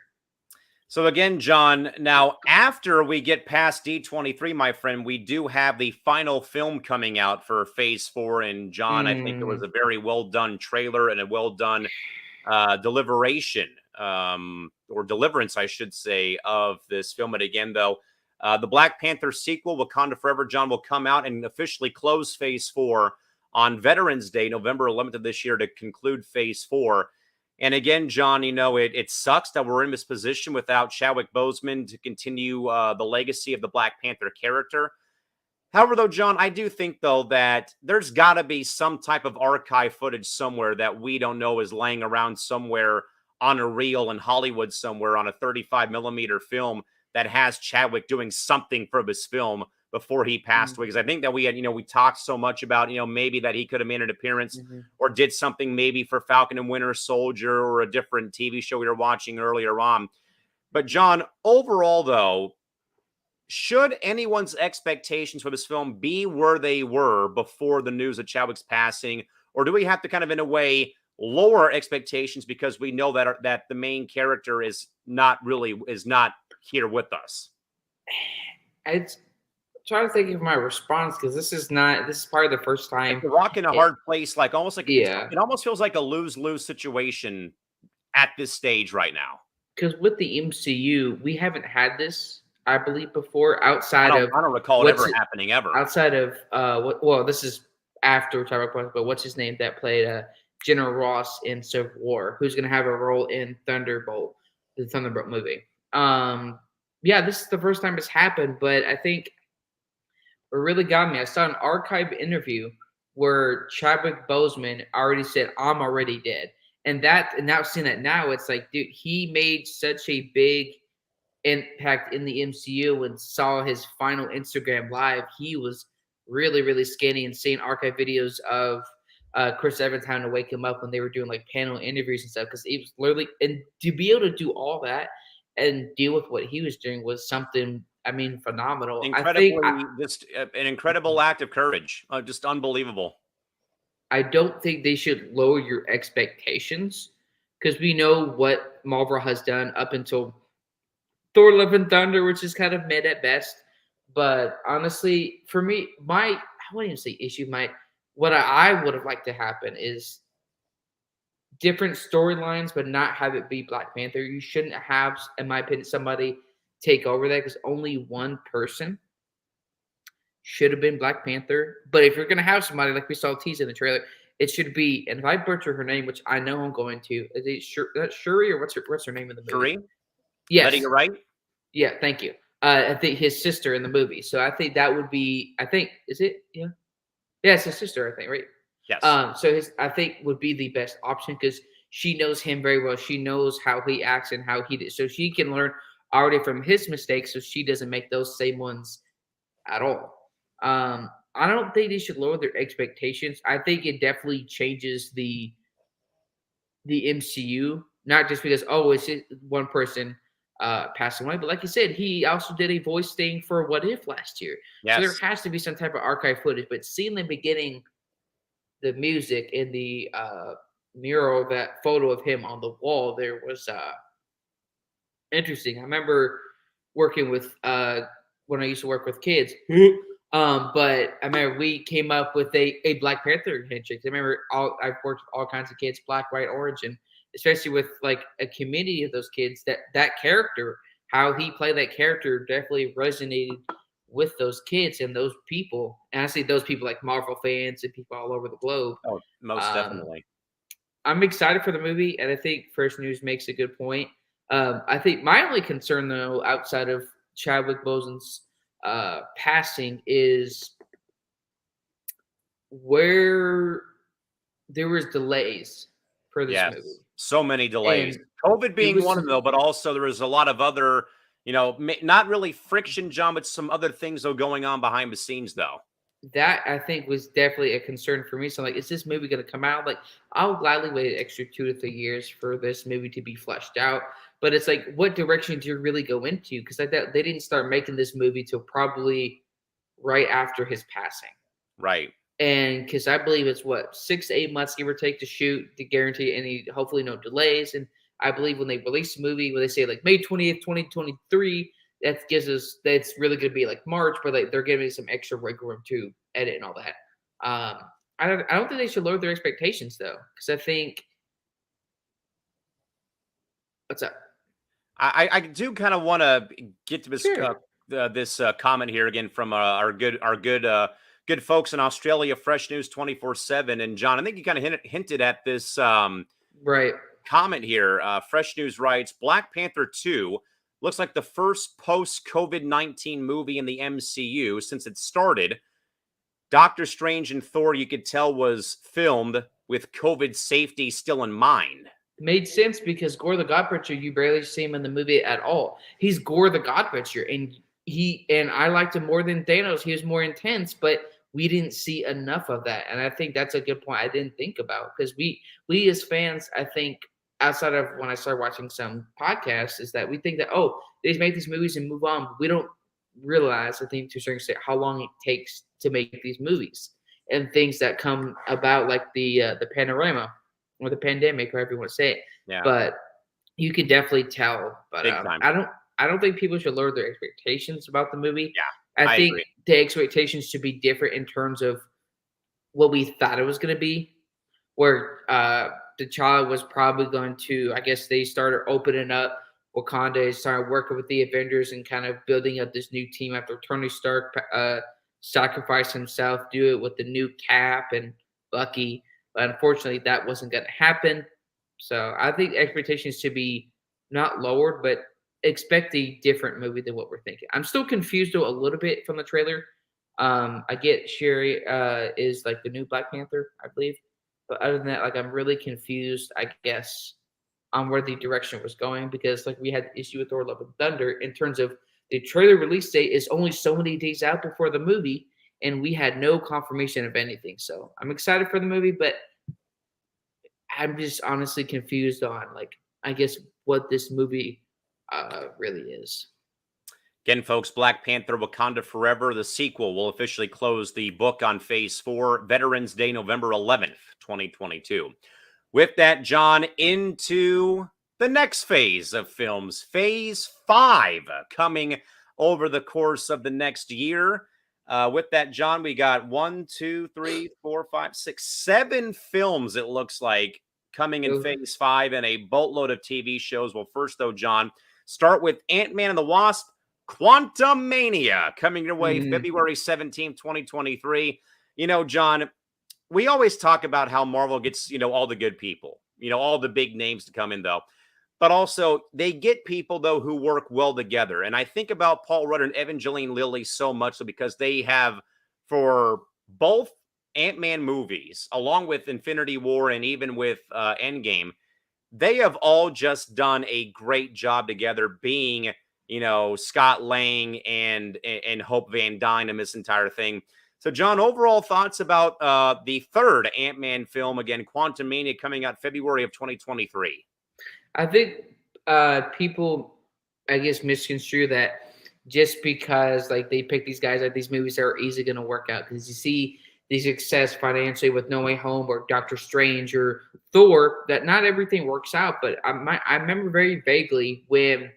So again, John, now after we get past D23, my friend, we do have the final film coming out for Phase 4. And John, I think it was a very well done trailer and a well done deliverance, I should say, of this film. And again, though, the Black Panther sequel, Wakanda Forever, John, will come out and officially close Phase 4 on Veterans Day, November 11th of this year, to conclude Phase 4. And again, John, it sucks that we're in this position without Chadwick Boseman to continue the legacy of the Black Panther character. However, though, John, I do think, though, that there's got to be some type of archive footage somewhere that we don't know is laying around somewhere on a reel in Hollywood somewhere on a 35 millimeter film that has Chadwick doing something for this film before he passed away. Because I think that we had, we talked so much about, maybe that he could have made an appearance or did something maybe for Falcon and Winter Soldier or a different TV show we were watching earlier on. But John, overall, though, should anyone's expectations for this film be where they were before the news of Chadwick's passing? Or do we have to kind of, in a way, lower expectations because we know that the main character is not here with us? It's trying to think of my response because this is probably the first time. It's a rock in a hard place, it almost feels like a lose-lose situation at this stage right now. Because with the MCU, we haven't had this. I believe, before I outside of don't recall it what's ever it, happening ever. outside of well, this is after Tyreek West, but what's his name that played General Ross in Civil War, who's going to have a role in Thunderbolt, the Thunderbolt movie. Yeah, this is the first time it's happened, but I think what really got me, I saw an archive interview where Chadwick Boseman already said, "I'm already dead," and now seeing that now, it's like, dude, he made such a big impact in the MCU and saw his final Instagram live. He was really, really skinny, and seeing archive videos of Chris Evans having to wake him up when they were doing like panel interviews and stuff, because he was literally, and to be able to do all that and deal with what he was doing was something, I mean, phenomenal. Just an incredible act of courage. Just unbelievable. I don't think they should lower your expectations, because we know what Marvel has done up until Thor: Love and Thunder, which is kind of mid at best. But honestly, for me, I wouldn't even say issue. What I would have liked to happen is different storylines, but not have it be Black Panther. You shouldn't have, in my opinion, somebody take over that, because only one person should have been Black Panther. But if you're gonna have somebody like we saw teased in the trailer, it should be. And if I butcher her name, which I know I'm going to, is it Shuri, or what's her name in the movie? Shuri? Yes. Letty, you're right. Yeah, thank you. I think his sister in the movie. So I think that would be. I think, is it? Yeah, yeah, it's his sister. I think, right? Yes. So I think would be the best option, because she knows him very well. She knows how he acts and how he did, so she can learn already from his mistakes, so she doesn't make those same ones at all. I don't think they should lower their expectations. I think it definitely changes the MCU, not just because it's just one person passing away, but like you said, he also did a voice thing for What If last year. Yes. So there has to be some type of archive footage. But seeing the beginning, the music in the mural, that photo of him on the wall, there was interesting. I remember working with when I used to work with kids. But I remember we came up with a Black Panther handshake. I remember I've worked with all kinds of kids, black, white, orange, and especially with like a community of those kids, that character, how he played that character definitely resonated with those kids and those people. And I see those people like Marvel fans and people all over the globe. Oh, most definitely. I'm excited for the movie, and I think First News makes a good point. I think my only concern, though, outside of Chadwick Boseman's passing, is where there was delays for this movie. So many delays. And COVID being one of them, though, but also there was a lot of other, not really friction, John, but some other things though going on behind the scenes, though. That I think was definitely a concern for me. So, like, is this movie going to come out? Like, I'll gladly wait an extra 2 to 3 years for this movie to be fleshed out. But it's like, what direction do you really go into? Because they didn't start making this movie till probably right after his passing. Right. And because I believe it's 6 to 8 months, give or take, to shoot, to guarantee any, hopefully no delays. And I believe when they release the movie, when they say like May 20th, 2023, that's really going to be like March, but like they're giving some extra wiggle room to edit and all that. I don't think they should lower their expectations, though, because I think. What's up? I do kind of want to get to this Sure. Comment here again from our good folks in Australia, Fresh News 24/7. And John, I think you kind of hinted at this right comment here. Fresh News writes, Black Panther 2 looks like the first post-COVID-19 movie in the MCU since it started. Doctor Strange and Thor, you could tell, was filmed with COVID safety still in mind. Made sense, because Gore the God Butcher, you barely see him in the movie at all. He's Gore the God Butcher, and I liked him more than Thanos. He was more intense, but we didn't see enough of that. And I think that's a good point I didn't think about, because we as fans, I think, outside of when I started watching some podcasts, is that we think that, they just make these movies and move on. We don't realize, I think, to a certain extent, how long it takes to make these movies and things that come about, like the panorama or the pandemic, however you want to say it. Yeah. But you can definitely tell. But Big time. I don't think people should lower their expectations about the movie. Yeah, I think agree. The expectations should be different in terms of what we thought it was going to be. Where T'Challa was probably going to, I guess they started opening up Wakanda is starting working with the Avengers and kind of building up this new team after Tony Stark sacrificed himself, do it with the new Cap and Bucky. But unfortunately, that wasn't going to happen. So I think expectations should be not lowered, but expect a different movie than what we're thinking. I'm still confused though a little bit from the trailer. I get Sherry is like the new Black Panther, I believe. But other than that, like I'm really confused, I guess, on where the direction was going because like we had the issue with Thor Love and Thunder in terms of the trailer release date is only so many days out before the movie, and we had no confirmation of anything. So I'm excited for the movie, but I'm just honestly confused on like I guess what this movie really is. Again, folks, Black Panther Wakanda Forever, the sequel, will officially close the book on Phase 4, Veterans Day, November 11th, 2022. With that, John, into the next phase of films, Phase 5, coming over the course of the next year. With that, John, we got 1, 2, 3, 4, 5, 6, 7 films, it looks like, coming in Phase 5 and a boatload of TV shows. Well, first, though, John, start with Ant-Man and the Wasp, Quantumania, coming your way February 17th, 2023. You know, John, we always talk about how Marvel gets, all the good people, all the big names to come in, though. But also, they get people, though, who work well together. And I think about Paul Rudd and Evangeline Lilly so much so because they have, for both Ant-Man movies, along with Infinity War and even with Endgame, they have all just done a great job together being Scott Lang and Hope Van Dyne in this entire thing. So, John, overall thoughts about the third Ant-Man film, again, Quantumania, coming out February of 2023? I think people, I guess, misconstrue that just because like they pick these guys like these movies that are easily going to work out because you see the success financially with No Way Home or Doctor Strange or Thor that not everything works out. But I remember very vaguely when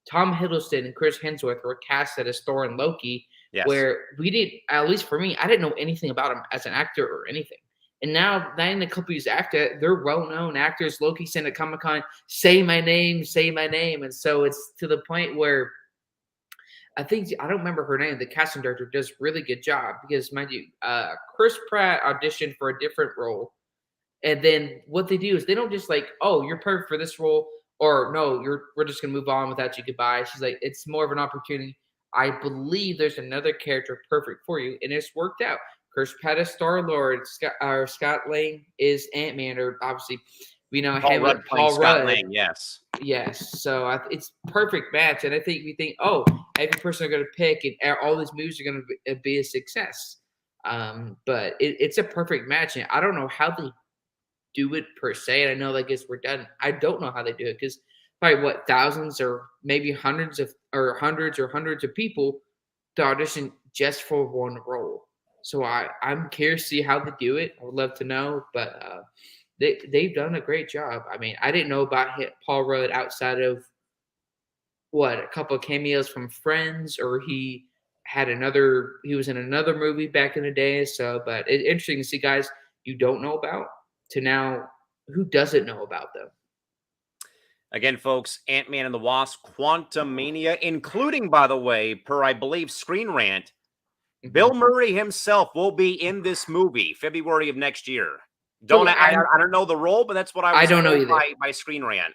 Tom Hiddleston and Chris Hemsworth were cast as Thor and Loki, where we did, at least for me, I didn't know anything about him as an actor or anything. And now, not in a couple years after, they're well-known actors. Loki sent at Comic-Con, say my name. And so it's to the point where I don't remember her name. The casting director does a really good job because, mind you, Chris Pratt auditioned for a different role. And then what they do is they don't just like, oh, you're perfect for this role. Or no, we're just gonna move on without you. Goodbye. She's like, it's more of an opportunity. I believe there's another character perfect for you, and it's worked out. Chris Pratt is Star-Lord. Scott Lang is Ant-Man, or obviously we know him with Paul Rudd. Lang, yes. So it's perfect match, and I think we think, oh, every person they're gonna pick, and all these movies are gonna be a success. But it's a perfect match, and I don't know how they do it per se. And I know, I guess we're done. I don't know how they do it because probably thousands or maybe hundreds of people to audition just for one role. So I'm curious to see how they do it. I would love to know, but they've done a great job. I mean, I didn't know about Paul Rudd outside of a couple of cameos from Friends, or he was in another movie back in the day. So, but it's interesting to see guys you don't know about to now who doesn't know about them. Again, folks, Ant-Man and the Wasp, Quantumania, including, by the way, per I believe Screen Rant, Bill Murray himself will be in this movie February of next year. I don't know the role, but that's what I don't know either. By Screen Rant.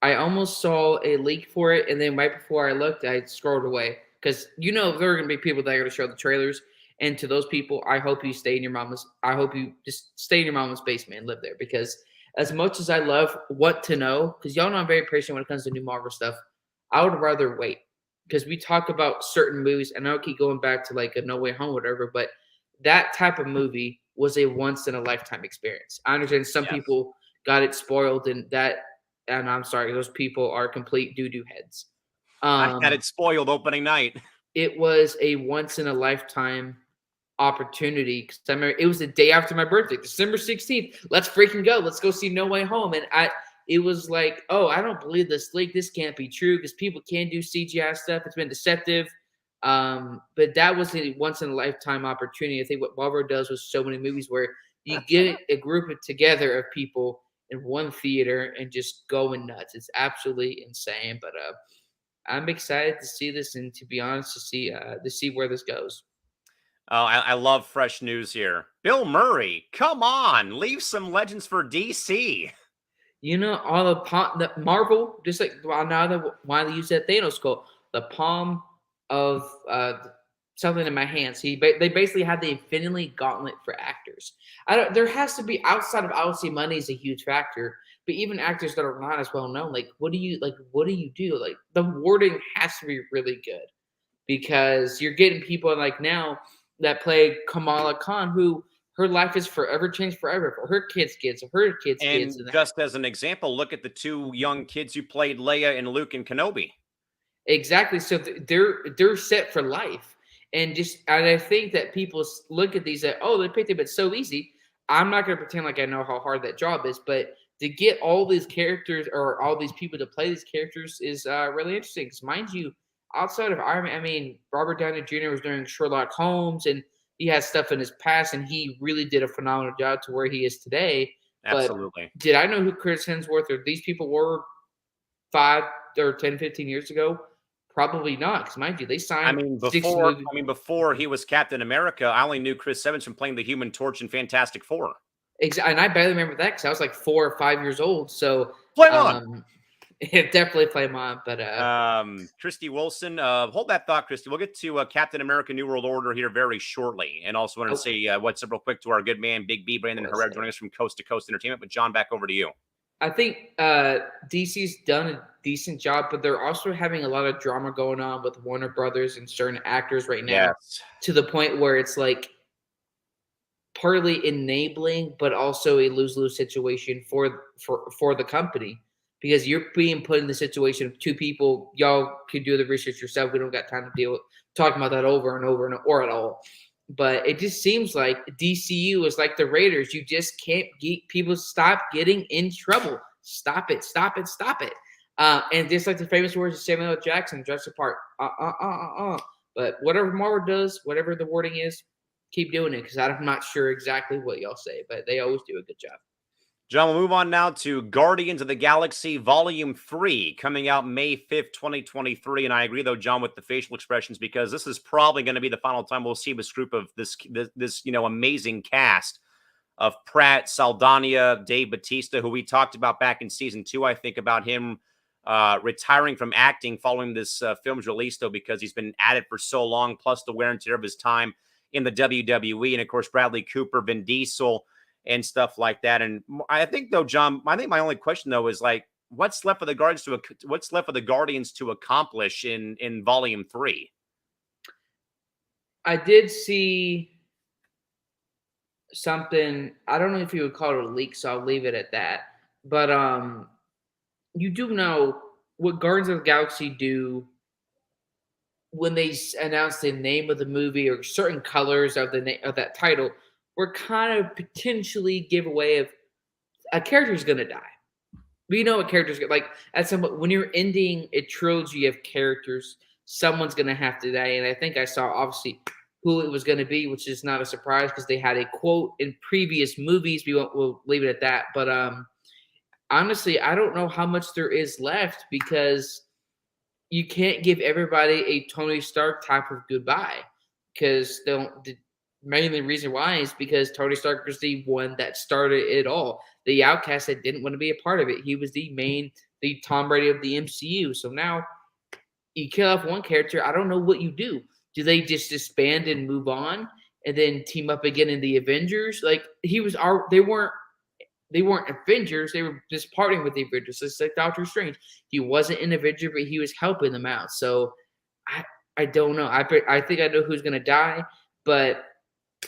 I almost saw a leak for it, and then right before I looked, I scrolled away because there are going to be people that are going to show the trailers. And to those people, I hope you stay in your mama's. I hope you just stay in your mama's basement and live there, because as much as I love what to know, because y'all know I'm very patient when it comes to new Marvel stuff, I would rather wait, because we talk about certain movies, and I'll keep going back to like a No Way Home, whatever. But that type of movie was a once in a lifetime experience. I understand some people got it spoiled, and I'm sorry, those people are complete doo-doo heads. I had it spoiled opening night. It was a once in a lifetime opportunity, because I remember it was the day after my birthday, December 16th. Let's freaking go. Let's go see No Way Home. And it was like, oh, I don't believe this leak. This can't be true, because people can do CGI stuff. It's been deceptive. But that was a once in a lifetime opportunity. I think what Marvel does with so many movies, where you get a group together of people in one theater and just going nuts. It's absolutely insane. But I'm excited to see this, and to be honest, to see where this goes. Oh, I love fresh news here. Bill Murray, come on, leave some legends for DC. All the Marvel, just like now that why they use that Thanos quote, the palm of something in my hands. They basically had the Infinity Gauntlet for actors. There has to be, outside of obviously money is a huge factor, but even actors that are not as well known, like what do you do? Like the wording has to be really good because you're getting people like now that play Kamala Khan who her life is forever changed forever for her kids' kids, her kids' And kids, and just as an example, look at the two young kids who played Leia and Luke and Kenobi. exactly. So they're set for life, and I think that people look at these that they picked it, but it's so easy. I'm not going to pretend like I know how hard that job is, but to get all these characters or all these people to play these characters is really interesting. Because mind you, outside of Iron Man, I mean, Robert Downey Jr. was doing Sherlock Holmes, and he has stuff in his past, and he really did a phenomenal job to where he is today. But Absolutely. did I know who Chris Hemsworth or these people were 5 or 10, 15 years ago? Probably not, because mind you, they signed before he was Captain America, I only knew Chris Evans from playing the Human Torch in Fantastic Four. And I barely remember that because I was like 4 or 5 years old. So Flame on. It definitely flame on. But Christy Wilson, hold that thought, Christy. We'll get to Captain America: New World Order here very shortly, and also wanted to say what's up real quick to our good man Big B Brandon Herrera joining us from Coast to Coast Entertainment. But John, back over to you. I think DC's done a decent job, but they're also having a lot of drama going on with Warner Brothers and certain actors right now, to the point where it's like partly enabling, but also a lose-lose situation for the company, because you're being put in the situation of two people. Y'all can do the research yourself. We don't got time to deal with talking about that over and over and or at all. But it just seems like DCU is like the Raiders. You just can't get people stop getting in trouble. Stop it. Stop it. Stop it. And just like the famous words of Samuel L. Jackson, Jurassic Park. But whatever Marvel does, whatever the wording is, keep doing it, because I'm not sure exactly what y'all say, but they always do a good job. John, we'll move on now to Guardians of the Galaxy Volume 3, coming out May 5th, 2023. And I agree, though, John, with the facial expressions, because this is probably going to be the final time we'll see this group of this amazing cast of Pratt, Saldana, Dave Bautista, who we talked about back in Season 2. I think about him retiring from acting following this film's release, though, because he's been at it for so long, plus the wear and tear of his time in the WWE. And, of course, Bradley Cooper, Vin Diesel, and stuff like that. And I think, though, John, I think my only question, though, is like, what's left for the Guardians to accomplish in Volume 3? I did see something. I don't know if you would call it a leak, so I'll leave it at that. But you do know what Guardians of the Galaxy do when they announce the name of the movie or certain colors of of that title. We're kind of potentially give away of a character's going to die. We know a character's like at some when you're ending a trilogy of characters, someone's going to have to die. And I think I saw obviously who it was going to be, which is not a surprise because they had a quote in previous movies. We'll leave it at that. But honestly, I don't know how much there is left, because you can't give everybody a Tony Stark type of goodbye, because mainly the reason why is because Tony Stark was the one that started it all. The outcast that didn't want to be a part of it. He was the Tom Brady of the MCU. So now you kill off one character. I don't know what you do. Do they just disband and move on and then team up again in the Avengers? Like they weren't Avengers. They were just parting with the Avengers. It's like Doctor Strange. He wasn't an Avenger, but he was helping them out. So I don't know. I think I know who's going to die, but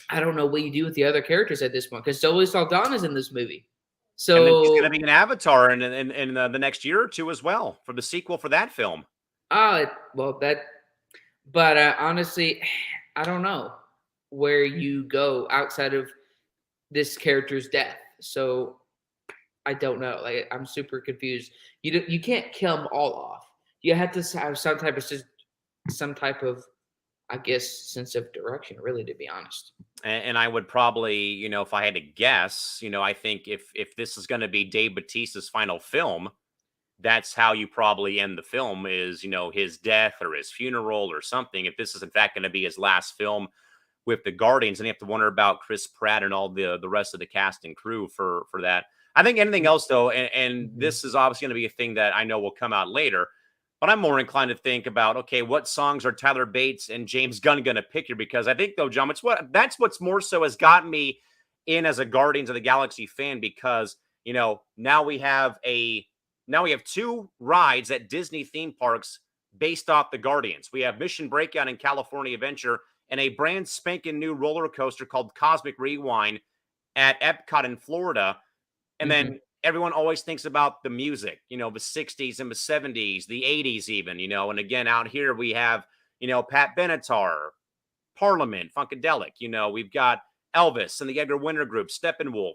I don't know what you do with the other characters at this point, because Zoe Saldana's in this movie. So and then he's going to be an Avatar in the next year or two as well for the sequel for that film. But honestly, I don't know where you go outside of this character's death. So I don't know. Like, I'm super confused. You can't kill them all off. You have to have some type of I guess, sense of direction, really, to be honest. And I would probably, if I had to guess, I think if this is going to be Dave Bautista's final film, that's how you probably end the film is, his death or his funeral or something. If this is in fact going to be his last film with the Guardians, and you have to wonder about Chris Pratt and all the rest of the cast and crew for that. I think anything else though, and this is obviously going to be a thing that I know will come out later, but I'm more inclined to think about, okay, what songs are Tyler Bates and James Gunn going to pick here? Because I think though, John, that's what's more so has gotten me in as a Guardians of the Galaxy fan, because now we have two rides at Disney theme parks based off the Guardians. We have Mission Breakout and California Adventure, and a brand spanking new roller coaster called Cosmic Rewind at Epcot in Florida. And then everyone always thinks about the music, the 60s and the 70s, the 80s even, and again, out here we have, Pat Benatar, Parliament, Funkadelic, we've got Elvis and the Edgar Winter Group, Steppenwolf,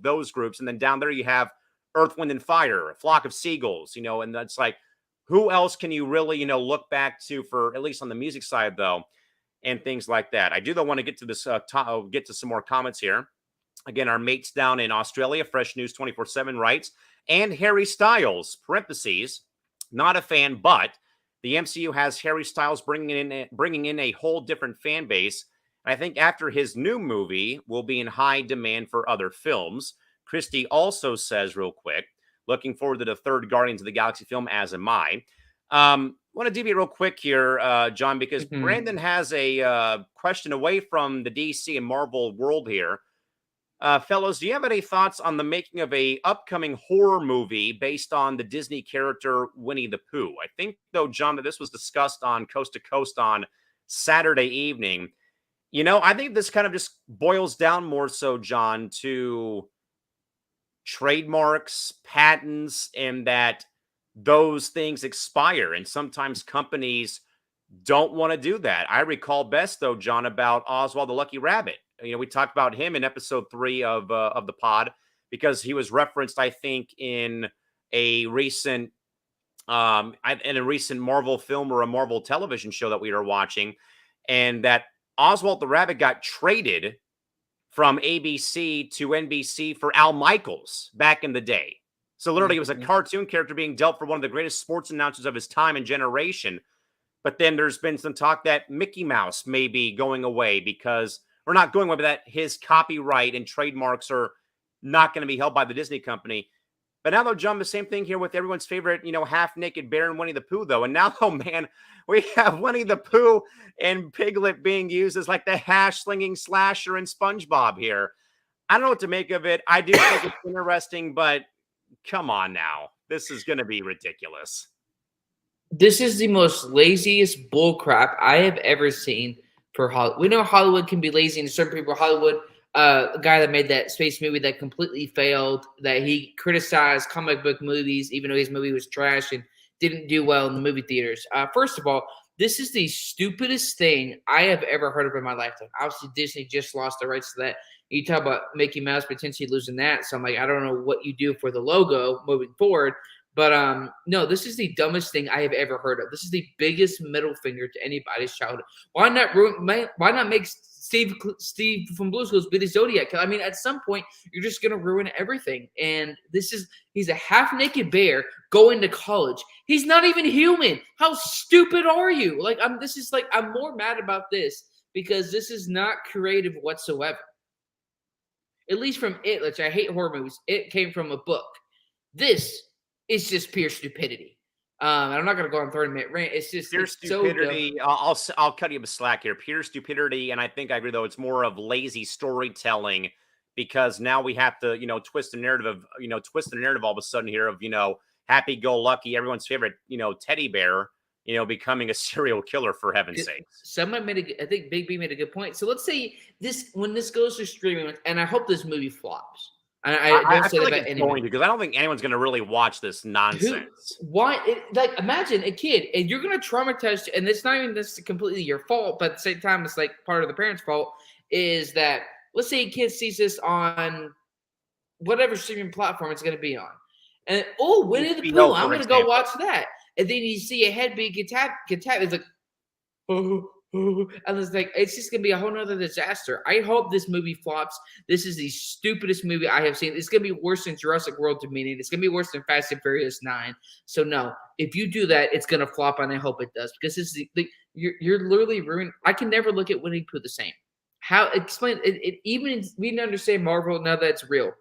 those groups. And then down there you have Earth, Wind, and Fire, A Flock of Seagulls, and that's like, who else can you really, look back to for, at least on the music side though, and things like that. I do though want to get to this, get to some more comments here. Again, our mates down in Australia, Fresh News 24/7 writes, and Harry Styles, parentheses, not a fan, but the MCU has Harry Styles bringing in a whole different fan base. And I think after his new movie will be in high demand for other films. Christy also says real quick, looking forward to the third Guardians of the Galaxy film, as am I. Want to deviate real quick here, John, because Brandon has a question away from the DC and Marvel world here. Fellows, do you have any thoughts on the making of a upcoming horror movie based on the Disney character Winnie the Pooh? I think, though, John, that this was discussed on Coast to Coast on Saturday evening. I think this kind of just boils down more so, John, to trademarks, patents, and that those things expire. And sometimes companies don't want to do that. I recall best, though, John, about Oswald the Lucky Rabbit. We talked about him in episode 3 of the pod, because he was referenced, I think, in a recent Marvel film or a Marvel television show that we were watching, and that Oswald the Rabbit got traded from ABC to NBC for Al Michaels back in the day. So literally, it was a cartoon character being dealt for one of the greatest sports announcers of his time and generation. But then there's been some talk that Mickey Mouse may be going away, because we're not going away, but that his copyright and trademarks are not going to be held by the Disney company. But now, though, John, the same thing here with everyone's favorite, half-naked bear and Winnie the Pooh, though. And now, though, man, we have Winnie the Pooh and Piglet being used as like the hash-slinging slasher in SpongeBob here. I don't know what to make of it. I do think it's interesting, but come on now. This is going to be ridiculous. This is the most laziest bullcrap I have ever seen for Hollywood. We know Hollywood can be lazy, and certain people, Hollywood, a guy that made that space movie that completely failed, that he criticized comic book movies, even though his movie was trash and didn't do well in the movie theaters. First of all, this is the stupidest thing I have ever heard of in my lifetime. Obviously, Disney just lost the rights to that. You talk about Mickey Mouse potentially losing that. So I'm like, I don't know what you do for the logo moving forward. But no, this is the dumbest thing I have ever heard of. This is the biggest middle finger to anybody's childhood. Why not make Steve from Blue's Clues be the Zodiac? I mean, at some point, you're just gonna ruin everything. And he's a half-naked bear going to college. He's not even human. How stupid are you? I'm more mad about this because this is not creative whatsoever. At least from It, which I hate horror movies. It came from a book. This is just pure stupidity. I'm not going to go on 30-minute rant. It's just pure stupidity. So I'll cut you a slack here. Pure stupidity, and I think I agree, though, it's more of lazy storytelling, because now we have to, twist the narrative all of a sudden here of, happy-go-lucky, everyone's favorite, teddy bear, becoming a serial killer, for heaven's sake. I think Big B made a good point. So let's say when this goes to streaming, and I hope this movie flops. I feel like it's going to, because I don't think anyone's going to really watch this nonsense. Why? Imagine a kid, and you're going to traumatize, and it's not even this completely your fault, but at the same time, it's like part of the parents' fault, is that, let's say a kid sees this on whatever streaming platform it's going to be on. And, Winnie the Pooh, I'm going to go watch that. And then you see a head being get tapped. It's like, and it's like it's just gonna be a whole nother disaster. I hope this movie flops. This is the stupidest movie I have seen. It's gonna be worse than Jurassic World Dominion. It's gonna be worse than Fast and Furious 9. So no, if you do that, it's gonna flop, and I hope it does because this is you're literally ruining. I can never look at Winnie the Pooh the same. How explain it? Even we didn't understand Marvel now that it's real,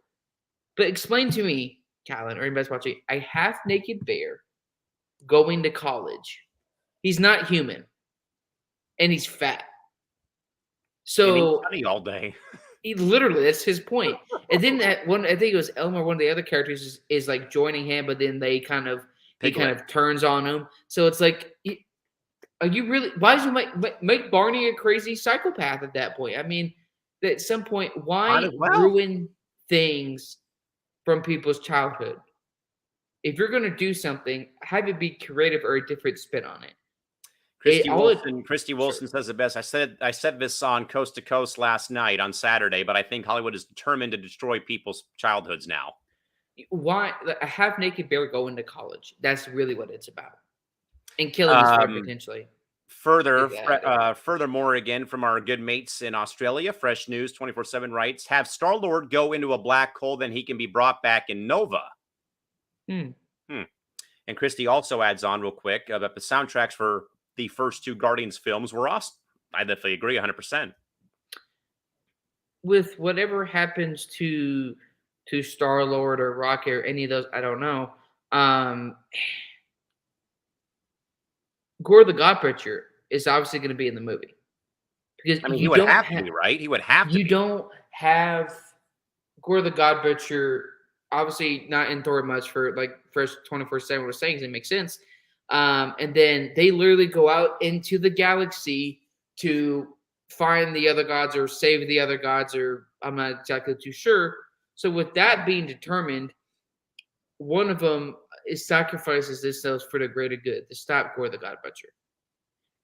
but explain to me, Callan, or anybody watching, a half naked bear going to college. He's not human. And he's fat. So funny all day. he literally, that's his point. And then that one, I think it was Elmer, one of the other characters is like joining him, but then he kind of turns on him. So it's like, are you really? Why did you make Barney a crazy psychopath at that point? I mean, at some point, why ruin things from people's childhood? If you're going to do something, have it be creative or a different spin on it. Christy Wilson says it best. I said this on Coast to Coast last night on Saturday, but I think Hollywood is determined to destroy people's childhoods now. Why a half naked bear going to college? That's really what it's about, and killing his friend potentially. Furthermore, again from our good mates in Australia, Fresh News 24/7 writes: have Star-Lord go into a black hole, then he can be brought back in Nova. And Christy also adds on real quick that the soundtracks for the first two Guardians films were awesome. I definitely agree 100%. With whatever happens to Star-Lord or Rocket or any of those, I don't know. Gore the God Butcher is obviously going to be in the movie. Because he would have to be, right? He would have to. You don't have Gore the God Butcher, obviously not in Thor much for like first 24/7 was saying, it makes sense. And then they literally go out into the galaxy to find the other gods or save the other gods, or I'm not exactly too sure. So with that being determined, one of them sacrifices themselves for the greater good to stop Gore the God Butcher.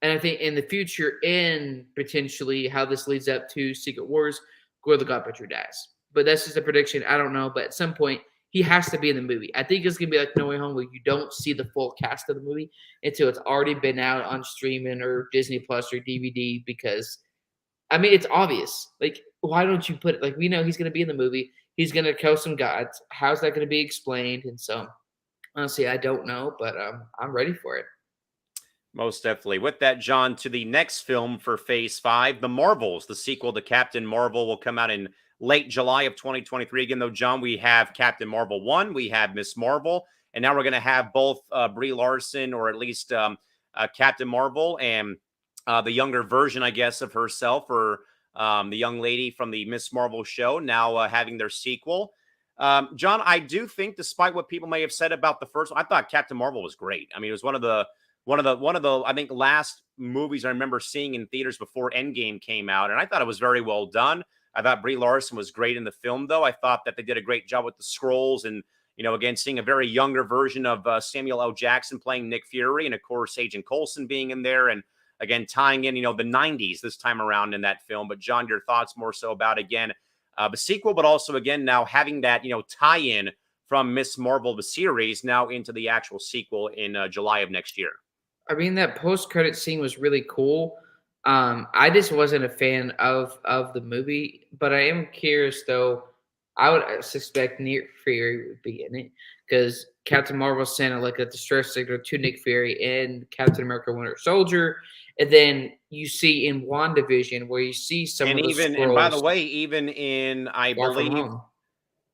And I think in the future, and potentially how this leads up to Secret Wars, Gore the God Butcher dies. But that's just a prediction. I don't know. But at some point, he has to be in the movie. I think it's going to be like No Way Home, where you don't see the full cast of the movie until it's already been out on streaming or Disney Plus or DVD, because, I mean, it's obvious. Like, why don't you put it? Like, we know he's going to be in the movie. He's going to kill some gods. How's that going to be explained? And so, honestly, I don't know, but I'm ready for it. Most definitely. With that, John, to the next film for Phase 5, The Marvels. The sequel to Captain Marvel will come out in late July of 2023. Again, though, John, we have Captain Marvel 1, we have Miss Marvel, and now we're going to have both Brie Larson, or at least Captain Marvel, and the younger version, I guess, of herself, or the young lady from the Miss Marvel show, now having their sequel. John, I do think, despite what people may have said about the first one, I thought Captain Marvel was great. I mean, it was one of the I think last movies I remember seeing in theaters before Endgame came out, and I thought it was very well done. I thought Brie Larson was great in the film, though. I thought that they did a great job with the Skrulls, and again, seeing a very younger version of Samuel L. Jackson playing Nick Fury, and of course Agent Coulson being in there, and again tying in the 90s this time around in that film. But John, your thoughts more so about again the sequel, but also again now having that tie-in from Miss Marvel the series now into the actual sequel in July of next year. I mean, that post-credit scene was really cool. I just wasn't a fan of the movie, but I am curious, though. I would suspect Nick Fury would be in it, because Captain Marvel sent like a distress signal to Nick Fury and Captain America Winter Soldier. And then you see in WandaVision where you see some of the Skrulls. And by the way, even in, I believe,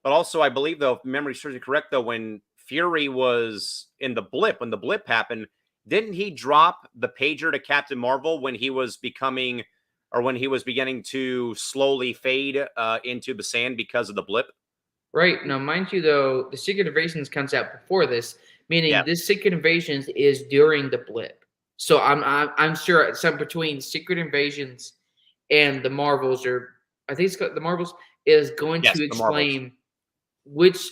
but also I believe, though, if memory serves me correct, though, when Fury was in the blip, when the blip happened, didn't he drop the pager to Captain Marvel when he was becoming, or when he was beginning to slowly fade into the sand because of the blip? Right. Now, mind you, though, the Secret Invasions comes out before this, meaning this Secret Invasions is during the blip. So I'm sure some between Secret Invasions and the Marvels, or I think it's called the Marvels, is going to explain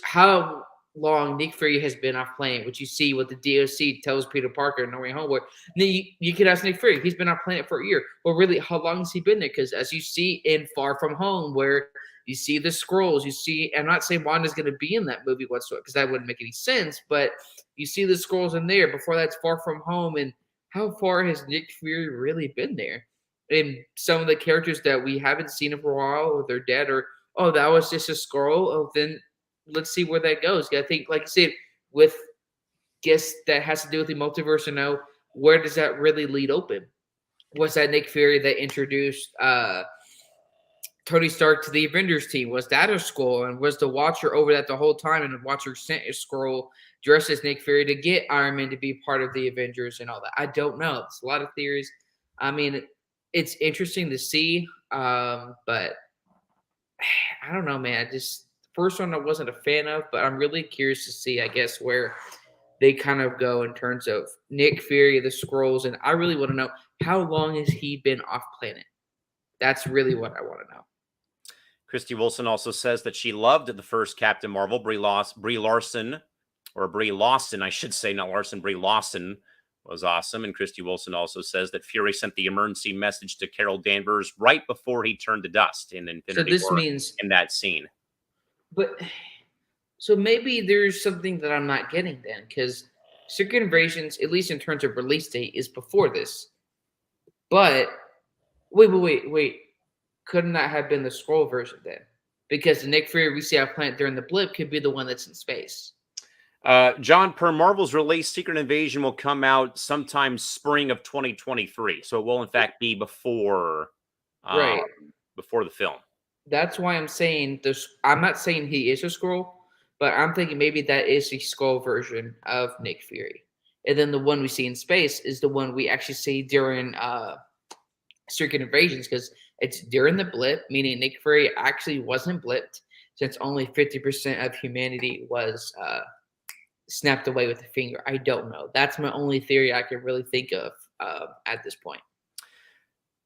how long Nick Fury has been off planet, which you see what the DOC tells Peter Parker in No Way Home. Then you could ask Nick Fury, he's been off planet for a year. Well, really, how long has he been there? Because as you see in Far From Home, where you see the Skrulls, I'm not saying Wanda's going to be in that movie whatsoever, because that wouldn't make any sense, but you see the Skrulls in there. Before that's Far From Home, and how far has Nick Fury really been there? And some of the characters that we haven't seen him for a while, or they're dead, or oh, that was just a scroll. Oh, then let's see where that goes. I think, like I said, with guess that has to do with the multiverse. And now, where does that really lead open? Was that Nick Fury that introduced Tony Stark to the Avengers team? Was that a scroll? And was the Watcher over that the whole time? And the Watcher sent a scroll dressed as Nick Fury to get Iron Man to be part of the Avengers and all that? I don't know. It's a lot of theories. I mean, it's interesting to see, but I don't know, man. Just the first one I wasn't a fan of, but I'm really curious to see, I guess, where they kind of go in terms of Nick Fury, the Skrulls, and I really want to know how long has he been off planet? That's really what I want to know. Christy Wilson also says that she loved the first Captain Marvel, Brie Larson, I should say, not Larson, Brie Lawson was awesome. And Christy Wilson also says that Fury sent the emergency message to Carol Danvers right before he turned to dust in Infinity So this War means, in that scene. but so maybe there's something that I'm not getting then, because Secret Invasions, at least in terms of release date, is before this. But wait. Couldn't that have been the scroll version then? Because the Nick Fury we see off planet during the blip could be the one that's in space. John, per Marvel's release, Secret Invasion will come out sometime spring of 2023. So it will, in fact, be before the film. That's why I'm saying this. I'm not saying he is a scroll, but I'm thinking maybe that is the scroll version of Nick Fury. And then the one we see in space is the one we actually see during Secret Invasions, because it's during the blip, meaning Nick Fury actually wasn't blipped, since only 50% of humanity was snapped away with a finger. I don't know. That's my only theory I can really think of at this point.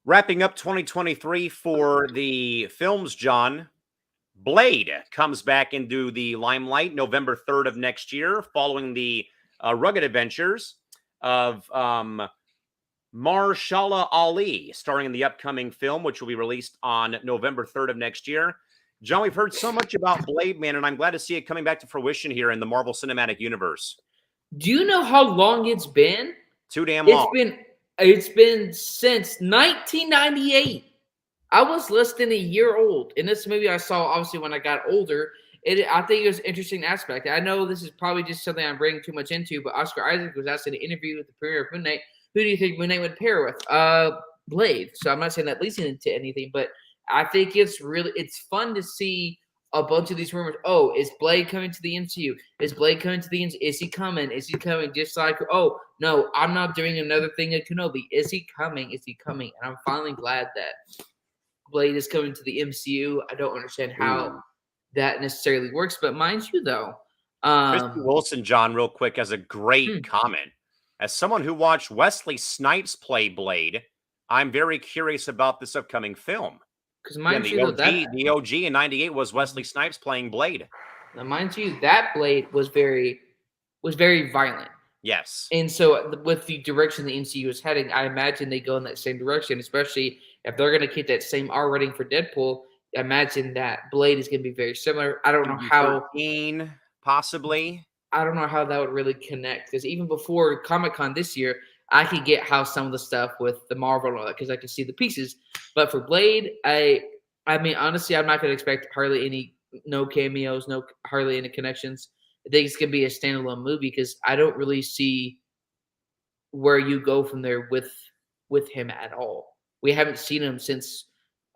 Wrapping up 2023 for the films, John, Blade comes back into the limelight November 3rd of next year, following the rugged adventures of Mahershala Ali, starring in the upcoming film, which will be released on November 3rd of next year. John, we've heard so much about Blade, man, and I'm glad to see it coming back to fruition here in the Marvel Cinematic Universe. Do you know how long it's been? Too damn long. It's been since 1998. I was less than a year old, and this movie I saw obviously when I got older. I think it was an interesting aspect. I know this is probably just something I'm bringing too much into, but Oscar Isaac was asked in an interview with the premiere of Moon Knight, who do you think Moon Knight would pair with? Blade. So I'm not saying that leads into anything, but I think it's fun to see a bunch of these rumors. Oh, is Blade coming to the MCU? Is Blade coming to the MCU? Is he coming? Is he coming? Just like, oh, no, I'm not doing another thing at Kenobi. Is he coming? Is he coming? And I'm finally glad that Blade is coming to the MCU. I don't understand how that necessarily works, but mind you, though. Christy Wilson, John, real quick, has a great comment. As someone who watched Wesley Snipes play Blade, I'm very curious about this upcoming film. Because mind you, the OG in '98 was Wesley Snipes playing Blade. Now, mind you, that Blade was very violent. Yes. And so with the direction the MCU is heading, I imagine they go in that same direction, especially if they're going to keep that same R rating for Deadpool. I imagine that Blade is going to be very similar. I don't know how. 13, possibly. I don't know how that would really connect, because even before Comic-Con this year, I could get how some of the stuff with the Marvel and all that, because I could see the pieces. But for Blade, I mean, honestly, I'm not going to expect no cameos, hardly any connections. I think it's going to be a standalone movie, because I don't really see where you go from there with him at all. We haven't seen him since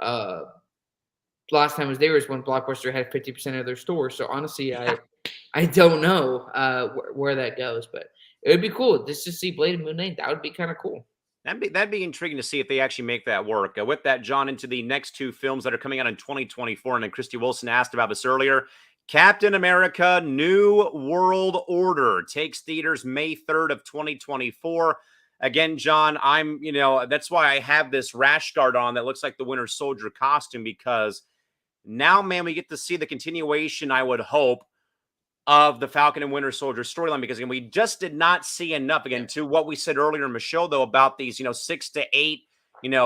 last time I was there was when Blockbuster had 50% of their stores. So honestly, I don't know where that goes, but it would be cool just to see Blade and Moon Knight. That would be kind of cool. That'd be intriguing to see if they actually make that work. With that, John, into the next two films that are coming out in 2024, and then Christy Wilson asked about this earlier. Captain America: New World Order takes theaters May 3rd of 2024. Again, John, that's why I have this rash guard on that looks like the Winter Soldier costume, because now, man, we get to see the continuation, I would hope, of the Falcon and Winter Soldier storyline, because again, we just did not see enough, again, to what we said earlier in the show, though, about these, 6 to 8,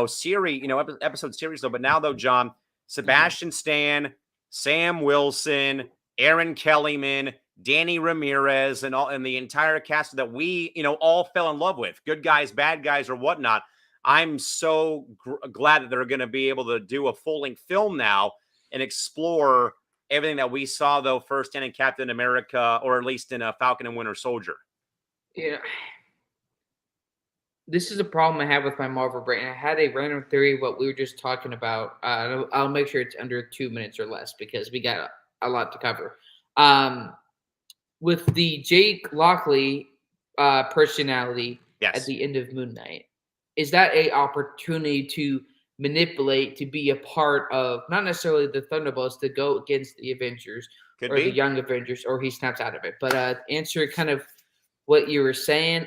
series, episode series, though. But now, though, John, Sebastian Stan, Sam Wilson, Aaron Kellyman, Danny Ramirez and the entire cast that we, all fell in love with, good guys, bad guys, or whatnot. I'm so glad that they're going to be able to do a full-length film now and explore everything that we saw, though, firsthand in Captain America, or at least in Falcon and Winter Soldier. Yeah. This is a problem I have with my Marvel brain. I had a random theory, what we were just talking about. I'll make sure it's under 2 minutes or less because we got a lot to cover. With the Jake Lockley personality at the end of Moon Knight, is that a opportunity to manipulate, to be a part of, not necessarily the Thunderbolts, to go against the Avengers the Young Avengers, or he snaps out of it? But answer kind of what you were saying.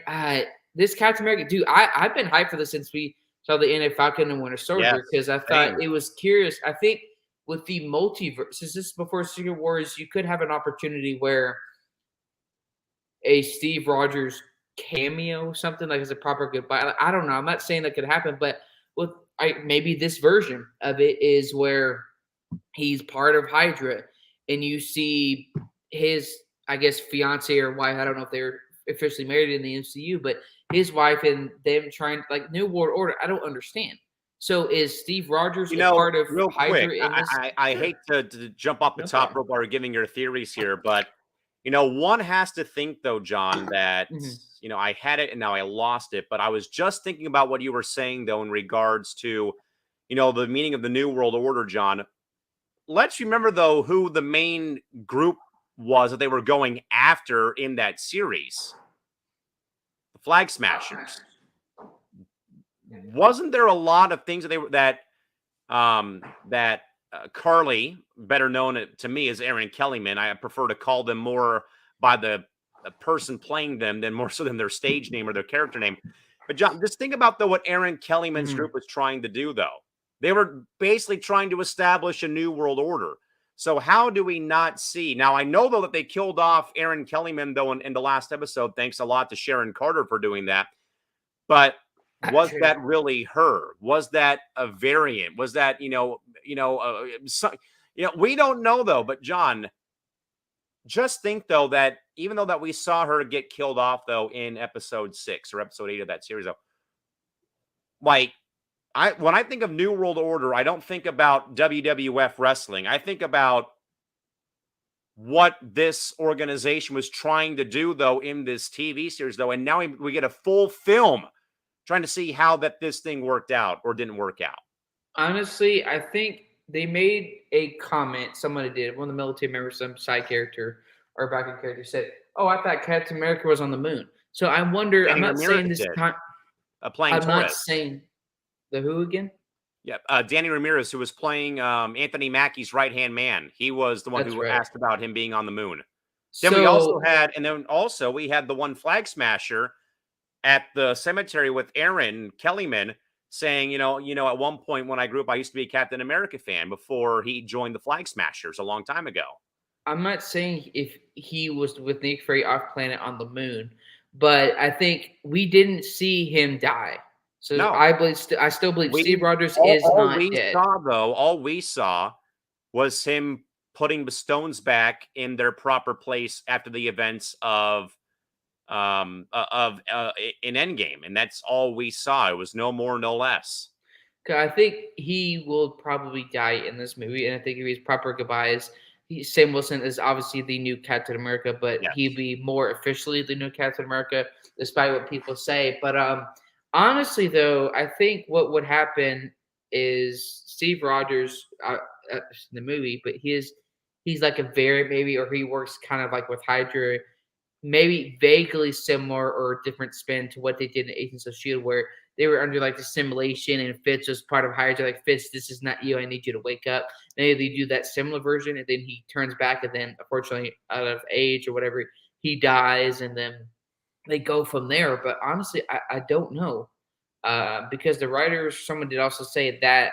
This Captain America, dude, I've been hyped for this since we saw the end of Falcon and Winter Soldier, because I thought it was curious. I think with the multiverse, since this is before Secret Wars, you could have an opportunity where a Steve Rogers cameo, something like as a proper goodbye. I don't know. I'm not saying that could happen, but maybe this version of it is where he's part of Hydra, and you see his, I guess, fiance or wife. I don't know if they're officially married in the MCU, but his wife and them trying, like, New World Order. I don't understand. So is Steve Rogers a part of Hydra quick, in this? I hate to jump off the top rope while giving your theories here, but one has to think, though, John, that I had it and now I lost it. But I was just thinking about what you were saying, though, in regards to the meaning of the New World Order, John. Let's remember, though, who the main group was that they were going after in that series. The Flag Smashers. Wasn't there a lot of things that Carly, better known to me as Aaron Kellyman, I prefer to call them more by the person playing them than more so than their stage name or their character name. But John, just think about, though, what Aaron Kellyman's group was trying to do, though. They were basically trying to establish a new world order. So how do we not see? Now, I know, though, that they killed off Aaron Kellyman, though, in the last episode. Thanks a lot to Sharon Carter for doing that. But was that really her? Was that a variant? Was that, we don't know, though. But John, just think, though, that even though that we saw her get killed off, though, in episode 6 or episode 8 of that series, though, when I think of New World Order, I don't think about WWF wrestling. I think about what this organization was trying to do, though, in this TV series, though. And now we get a full film trying to see how this thing worked out or didn't work out. Honestly, I think they made a comment. Somebody did. One of the military members, some side character or background character, said, "Oh, I thought Captain America was on the moon." So I wonder. I'm not saying this time. I'm not saying the who again? Yeah, Danny Ramirez, who was playing Anthony Mackie's right-hand man. He was the one who asked about him being on the moon. Then we had the one Flag Smasher at the cemetery with Aaron Kellyman saying, at one point when I grew up, I used to be a Captain America fan before he joined the Flag Smashers a long time ago. I'm not saying if he was with Nick Fury off planet on the moon, but I think we didn't see him die. So no. I still believe Steve Rogers is not dead. All we saw was him putting the stones back in their proper place after the events of in Endgame, and that's all we saw. It was no more, no less. I think he will probably die in this movie, and I think if he's proper goodbyes, Sam Wilson is obviously the new Captain America, but he'd be more officially the new Captain America, despite what people say. But honestly, though, I think what would happen is Steve Rogers in the movie, but he's like a variant maybe, or he works kind of like with Hydra, maybe vaguely similar or different spin to what they did in Agents of S.H.I.E.L.D., where they were under like the simulation and Fitz was part of Hydra. Like, Fitz, this is not you. I need you to wake up. Maybe they do that similar version, and then he turns back, and then unfortunately, out of age or whatever, he dies, and then they go from there. But honestly, I don't know, because the writers, someone did also say that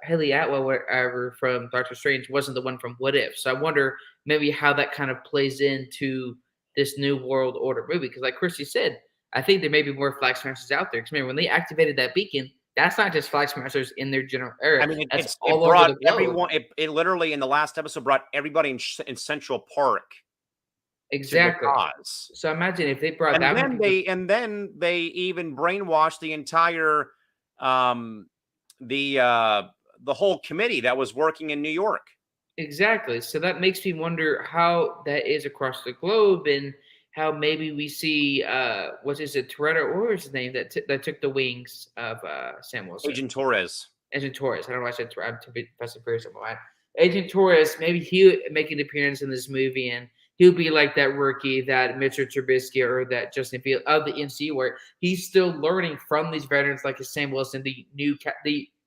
Haley Atwell, whatever, from Doctor Strange wasn't the one from What If. So I wonder maybe how that kind of plays into this New World Order movie. Because like Christy said, I think there may be more Flag Smashers out there. Because remember, when they activated that beacon, that's not just Flag Smashers in their general area. I mean, it brought everyone. It literally in the last episode brought everybody in Central Park Exactly. cause. So imagine if they brought And that many then people. they even brainwashed the entire um the whole committee that was working in New York. Exactly. So that makes me wonder how that is across the globe, and how maybe we see what is it, Toretto, or what was his name that took the wings of Sam Wilson? Agent Torres. Agent Torres. I don't know why I said Torres. I'm to be Fast and Furious on my mind. Agent Torres, maybe he'll make an appearance in this movie, and he'll be like that rookie, that Mitchell Trubisky or that Justin Field of the MCU, where he's still learning from these veterans like Sam Wilson, the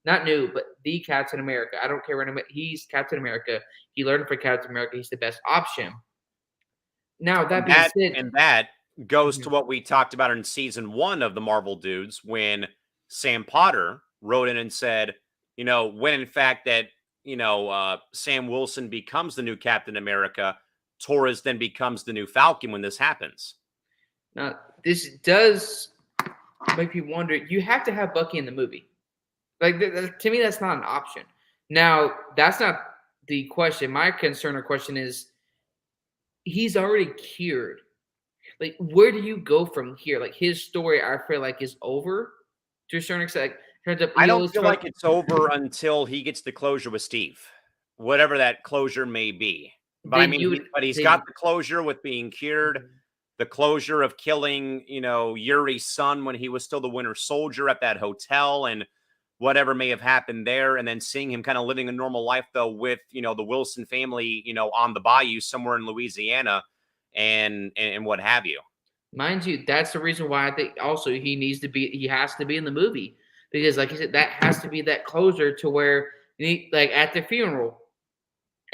not new, but the Captain America. I don't care what he's Captain America. He learned from Captain America. He's the best option. Now that And being that said, and that goes to Mhm. what we talked about in season 1 of the Marvel Dudes when Sam Potter wrote in and said, when in fact that, Sam Wilson becomes the new Captain America, Torres then becomes the new Falcon when this happens. Now this does make you wonder. You have to have Bucky in the movie. Like to me, that's not an option. Now, that's not the question. My concern or question is, he's already cured. Like, where do you go from here? Like, his story, I feel like, is over to a certain extent. Like, turns up, I he don't always feel talk. like it's over until he gets the closure with Steve, whatever that closure may be. But I Then mean, you would. he's got Then the closure with being cured, the closure of killing, Yuri's son when he was still the Winter Soldier at that hotel, and whatever may have happened there, and then seeing him kind of living a normal life though with the Wilson family, on the bayou somewhere in Louisiana, and what have you. mind you, that's the reason why I think also he has to be in the movie, because, like you said, that has to be that closure to where like at the funeral,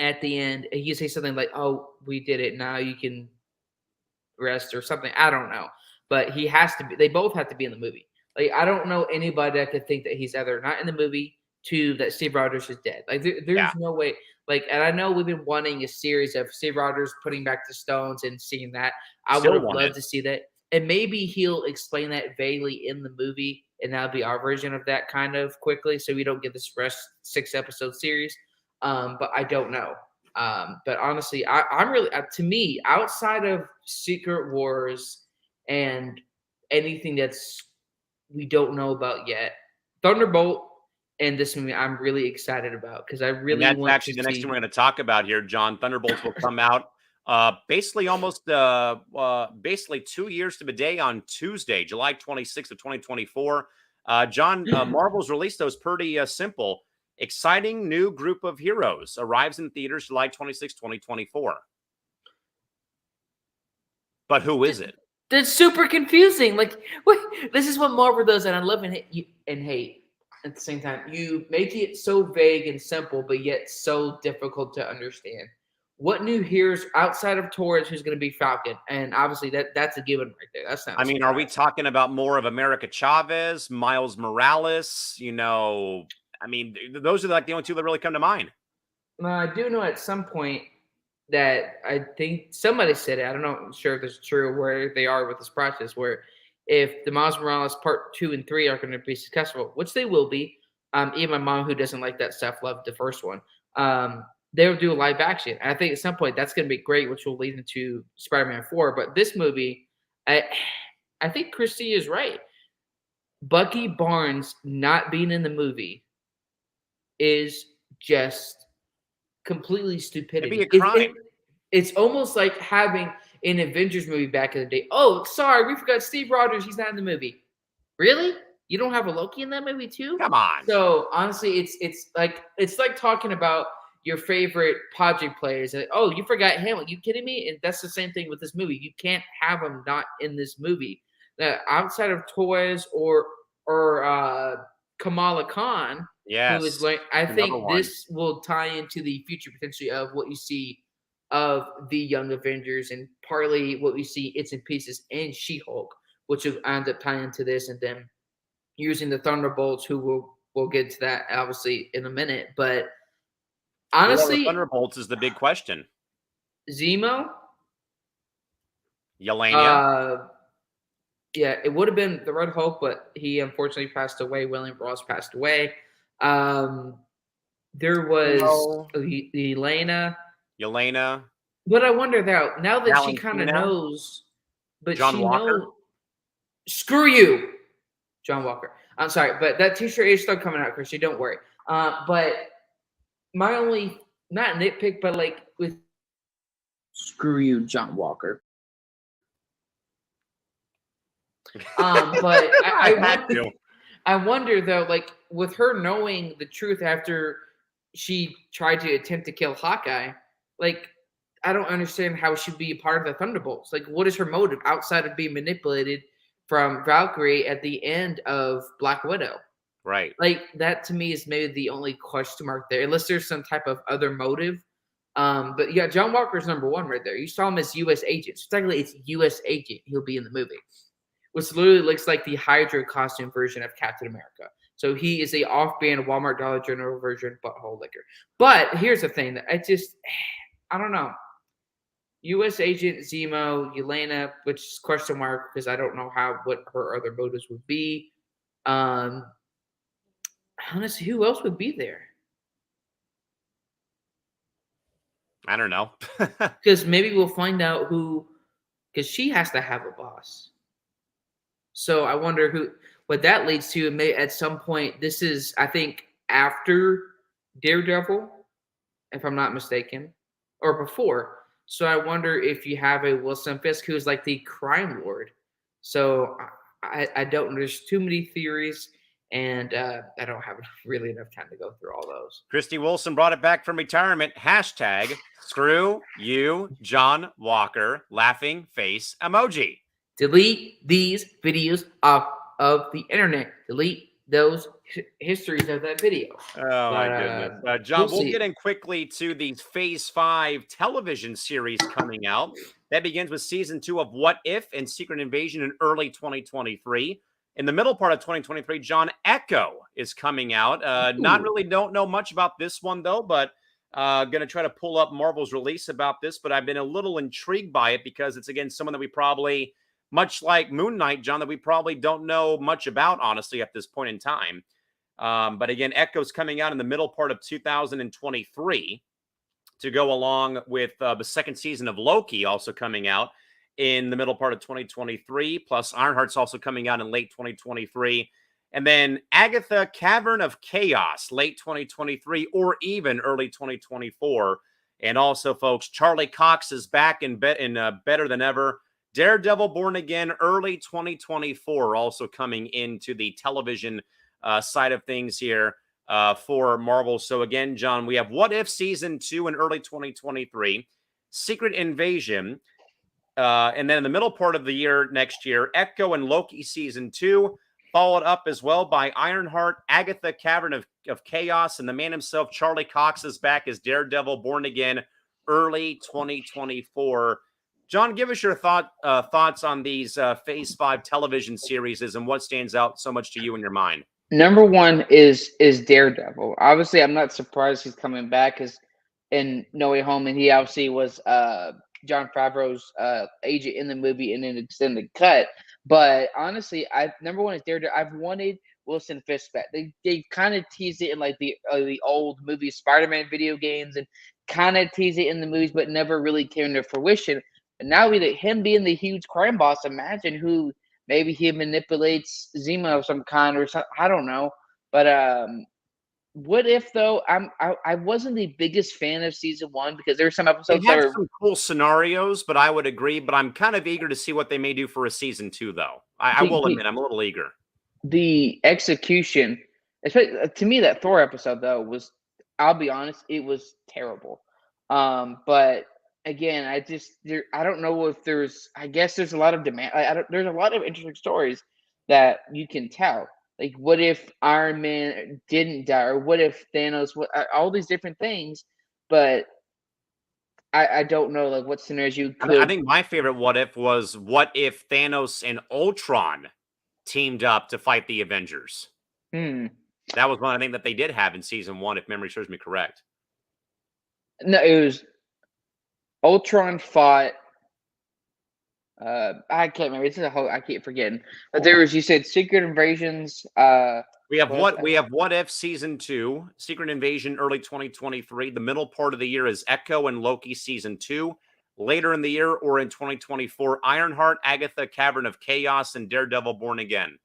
at the end, he say something like, "Oh, we did it. Now you can rest," or something. I don't know, but he has to be. They both have to be in the movie. Like, I don't know anybody that could think that he's either not in the movie, two, that Steve Rogers is dead. Like, Yeah, there's no way. Like, and I know we've been wanting a series of Steve Rogers putting back the stones and seeing that. I would still have want it. loved to see that, and maybe he'll explain that vaguely in the movie, and that'll be our version of that kind of quickly, so we don't get this rest 6 episode series. But I don't know. But honestly, I'm really, to me, outside of Secret Wars and anything that's we don't know about yet, Thunderbolt and this movie I'm really excited about, because I And really that's want to actually the next thing see. we're going to talk about here, John. Thunderbolts will come out basically almost basically 2 years to the day on Tuesday, July 26th of 2024. John, Marvel's released those pretty simple. Exciting new group of heroes arrives in theaters July 26, 2024. But who is it? That's super confusing. Like, wait, this is what Marvel does, and I love and hate at the same time. You make it so vague and simple, but yet so difficult to understand. What new heroes outside of Torres who's going to be Falcon? And obviously that's a given right there. That's not I a mean, are we surprise. talking about more of America Chavez, Miles Morales? I mean, those are like the only two that really come to mind. Now, I do know at some point that I think somebody said it. I don't know, I'm sure if it's true where they are with this process. Where if the Miles Morales Part 2 and 3 are going to be successful, which they will be, even my mom who doesn't like that stuff loved the first one. They'll do a live action. And I think at some point that's going to be great, which will lead into Spider-Man 4. But this movie, I think Christy is right. Bucky Barnes not being in the movie is just completely It'd be a stupidity. crime. It's almost like having an Avengers movie back in the day. Oh, sorry, we forgot Steve Rogers. He's not in the movie. Really? You don't have a Loki in that movie too? Come on. So honestly, it's like talking about your favorite Padre players. Like, oh, you forgot him? Are you kidding me? And that's the same thing with this movie. You can't have him not in this movie. Outside of Toys or Kamala Khan, who is Yes. like, I Another think one. this will tie into the future potentially of what you see of the Young Avengers, and partly what we see It's in Pieces and She-Hulk, which will end up tying into this, and then using the Thunderbolts, who we'll get to that obviously in a minute. But Well, the honestly, Thunderbolts is the big question. Zemo, Yelena. uh, yeah, it would have been the Red Hulk, but he unfortunately passed away. William Ross passed away. There was No. Elena. Yelena. But I wonder now that she kind Valentina? of knows, but John she Walker? knows. Screw you, John Walker. I'm sorry, but that T-shirt is still coming out, Christy. Don't worry. But my only not nitpick, but like with screw you, John Walker. But I wonder though, like with her knowing the truth after she tried to attempt to kill Hawkeye, like I don't understand how she'd be a part of the Thunderbolts. Like, what is her motive outside of being manipulated from Valkyrie at the end of Black Widow? Right. Like that to me is maybe the only question mark there, unless there's some type of other motive. But yeah, John Walker's number one right there. You saw him as U.S. agent. So technically, it's U.S. agent. He'll be in the movie, which literally looks like the Hydra costume version of Captain America. So he is a off-brand Walmart Dollar General version butthole liquor. But here's the thing that I don't know. U.S. agent Zemo, Yelena, which is question mark because I don't know what her other motives would be. Honestly, who else would be there? I don't know. Because maybe we'll find out who, because she has to have a boss. So I wonder what that leads to. May at some point, this is, I think, after Daredevil, if I'm not mistaken, or before. So I wonder if you have a Wilson Fisk who's like the crime lord. So I don't. There's too many theories. And I don't have really enough time to go through all those. Christy Wilson brought it back from retirement. Hashtag screw you, John Walker, laughing face emoji. Delete these videos off of the internet. Delete those histories of that video. Oh, my goodness. John, we'll get in quickly to the Phase 5 television series coming out. That begins with Season 2 of What If and Secret Invasion in early 2023. In the middle part of 2023, John, Echo is coming out. Don't know much about this one, though, but going to try to pull up Marvel's release about this. But I've been a little intrigued by it because it's, again, someone that we probably, much like Moon Knight, John, that we probably don't know much about, honestly, at this point in time. But again, Echo's coming out in the middle part of 2023 to go along with the second season of Loki also coming out in the middle part of 2023, plus Ironheart's also coming out in late 2023. And then Agatha Cavern of Chaos, late 2023 or even early 2024. And also, folks, Charlie Cox is back in Better Than Ever. Daredevil Born Again, early 2024, also coming into the television side of things here for Marvel. So again, John, we have What If Season 2 in early 2023, Secret Invasion, and then in the middle part of the year next year, Echo and Loki Season 2, followed up as well by Ironheart, Agatha Cavern of Chaos, and the man himself, Charlie Cox, is back as Daredevil Born Again, early 2024. John, give us your thoughts on these Phase 5 television series and what stands out so much to you in your mind. Number one is Daredevil. Obviously, I'm not surprised he's coming back because in No Way Home, and he obviously was Jon Favreau's agent in the movie in an extended cut. But honestly, number one is Daredevil. I've wanted Wilson Fisk back. They kind of teased it in like the old movie Spider-Man video games and kind of teased it in the movies, but never really came to fruition. And now him being the huge crime boss, imagine who maybe he manipulates Zemo of some kind or something. I don't know. But what if though? I wasn't the biggest fan of season 1 because there were some episodes that had some cool scenarios, but I would agree. But I'm kind of eager to see what they may do for a season 2, though. I will admit I'm a little eager. The execution, especially to me, that Thor episode though was, I'll be honest, it was terrible. But again, I don't know if I guess there's a lot of demand. There's a lot of interesting stories that you can tell. Like, what if Iron Man didn't die, or what if Thanos? All these different things, but I don't know like what scenarios you could. I think my favorite what if was what if Thanos and Ultron teamed up to fight the Avengers. That was one I think that they did have in season 1, if memory serves me correct. No, it was Ultron fought. I can't remember. This is I keep forgetting. But there was, you said Secret Invasions. We have What If Season 2, Secret Invasion, early 2023. The middle part of the year is Echo and Loki Season 2, later in the year or in 2024? Ironheart, Agatha, Cavern of Chaos, and Daredevil Born Again.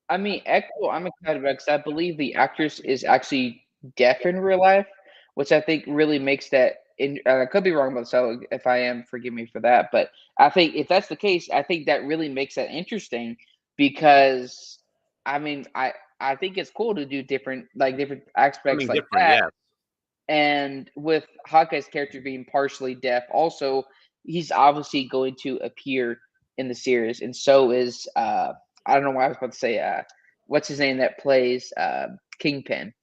I mean, Echo, I'm excited about because I believe the actress is actually deaf in real life, which I think really makes that. I could be wrong about so if I am, forgive me for that. But I think if that's the case, I think that really makes that interesting because I mean, I think it's cool to do different aspects Something like different, that. yes. And with Hawkeye's character being partially deaf, also he's obviously going to appear in the series, and so is I don't know why I was about to say what's his name that plays Kingpin.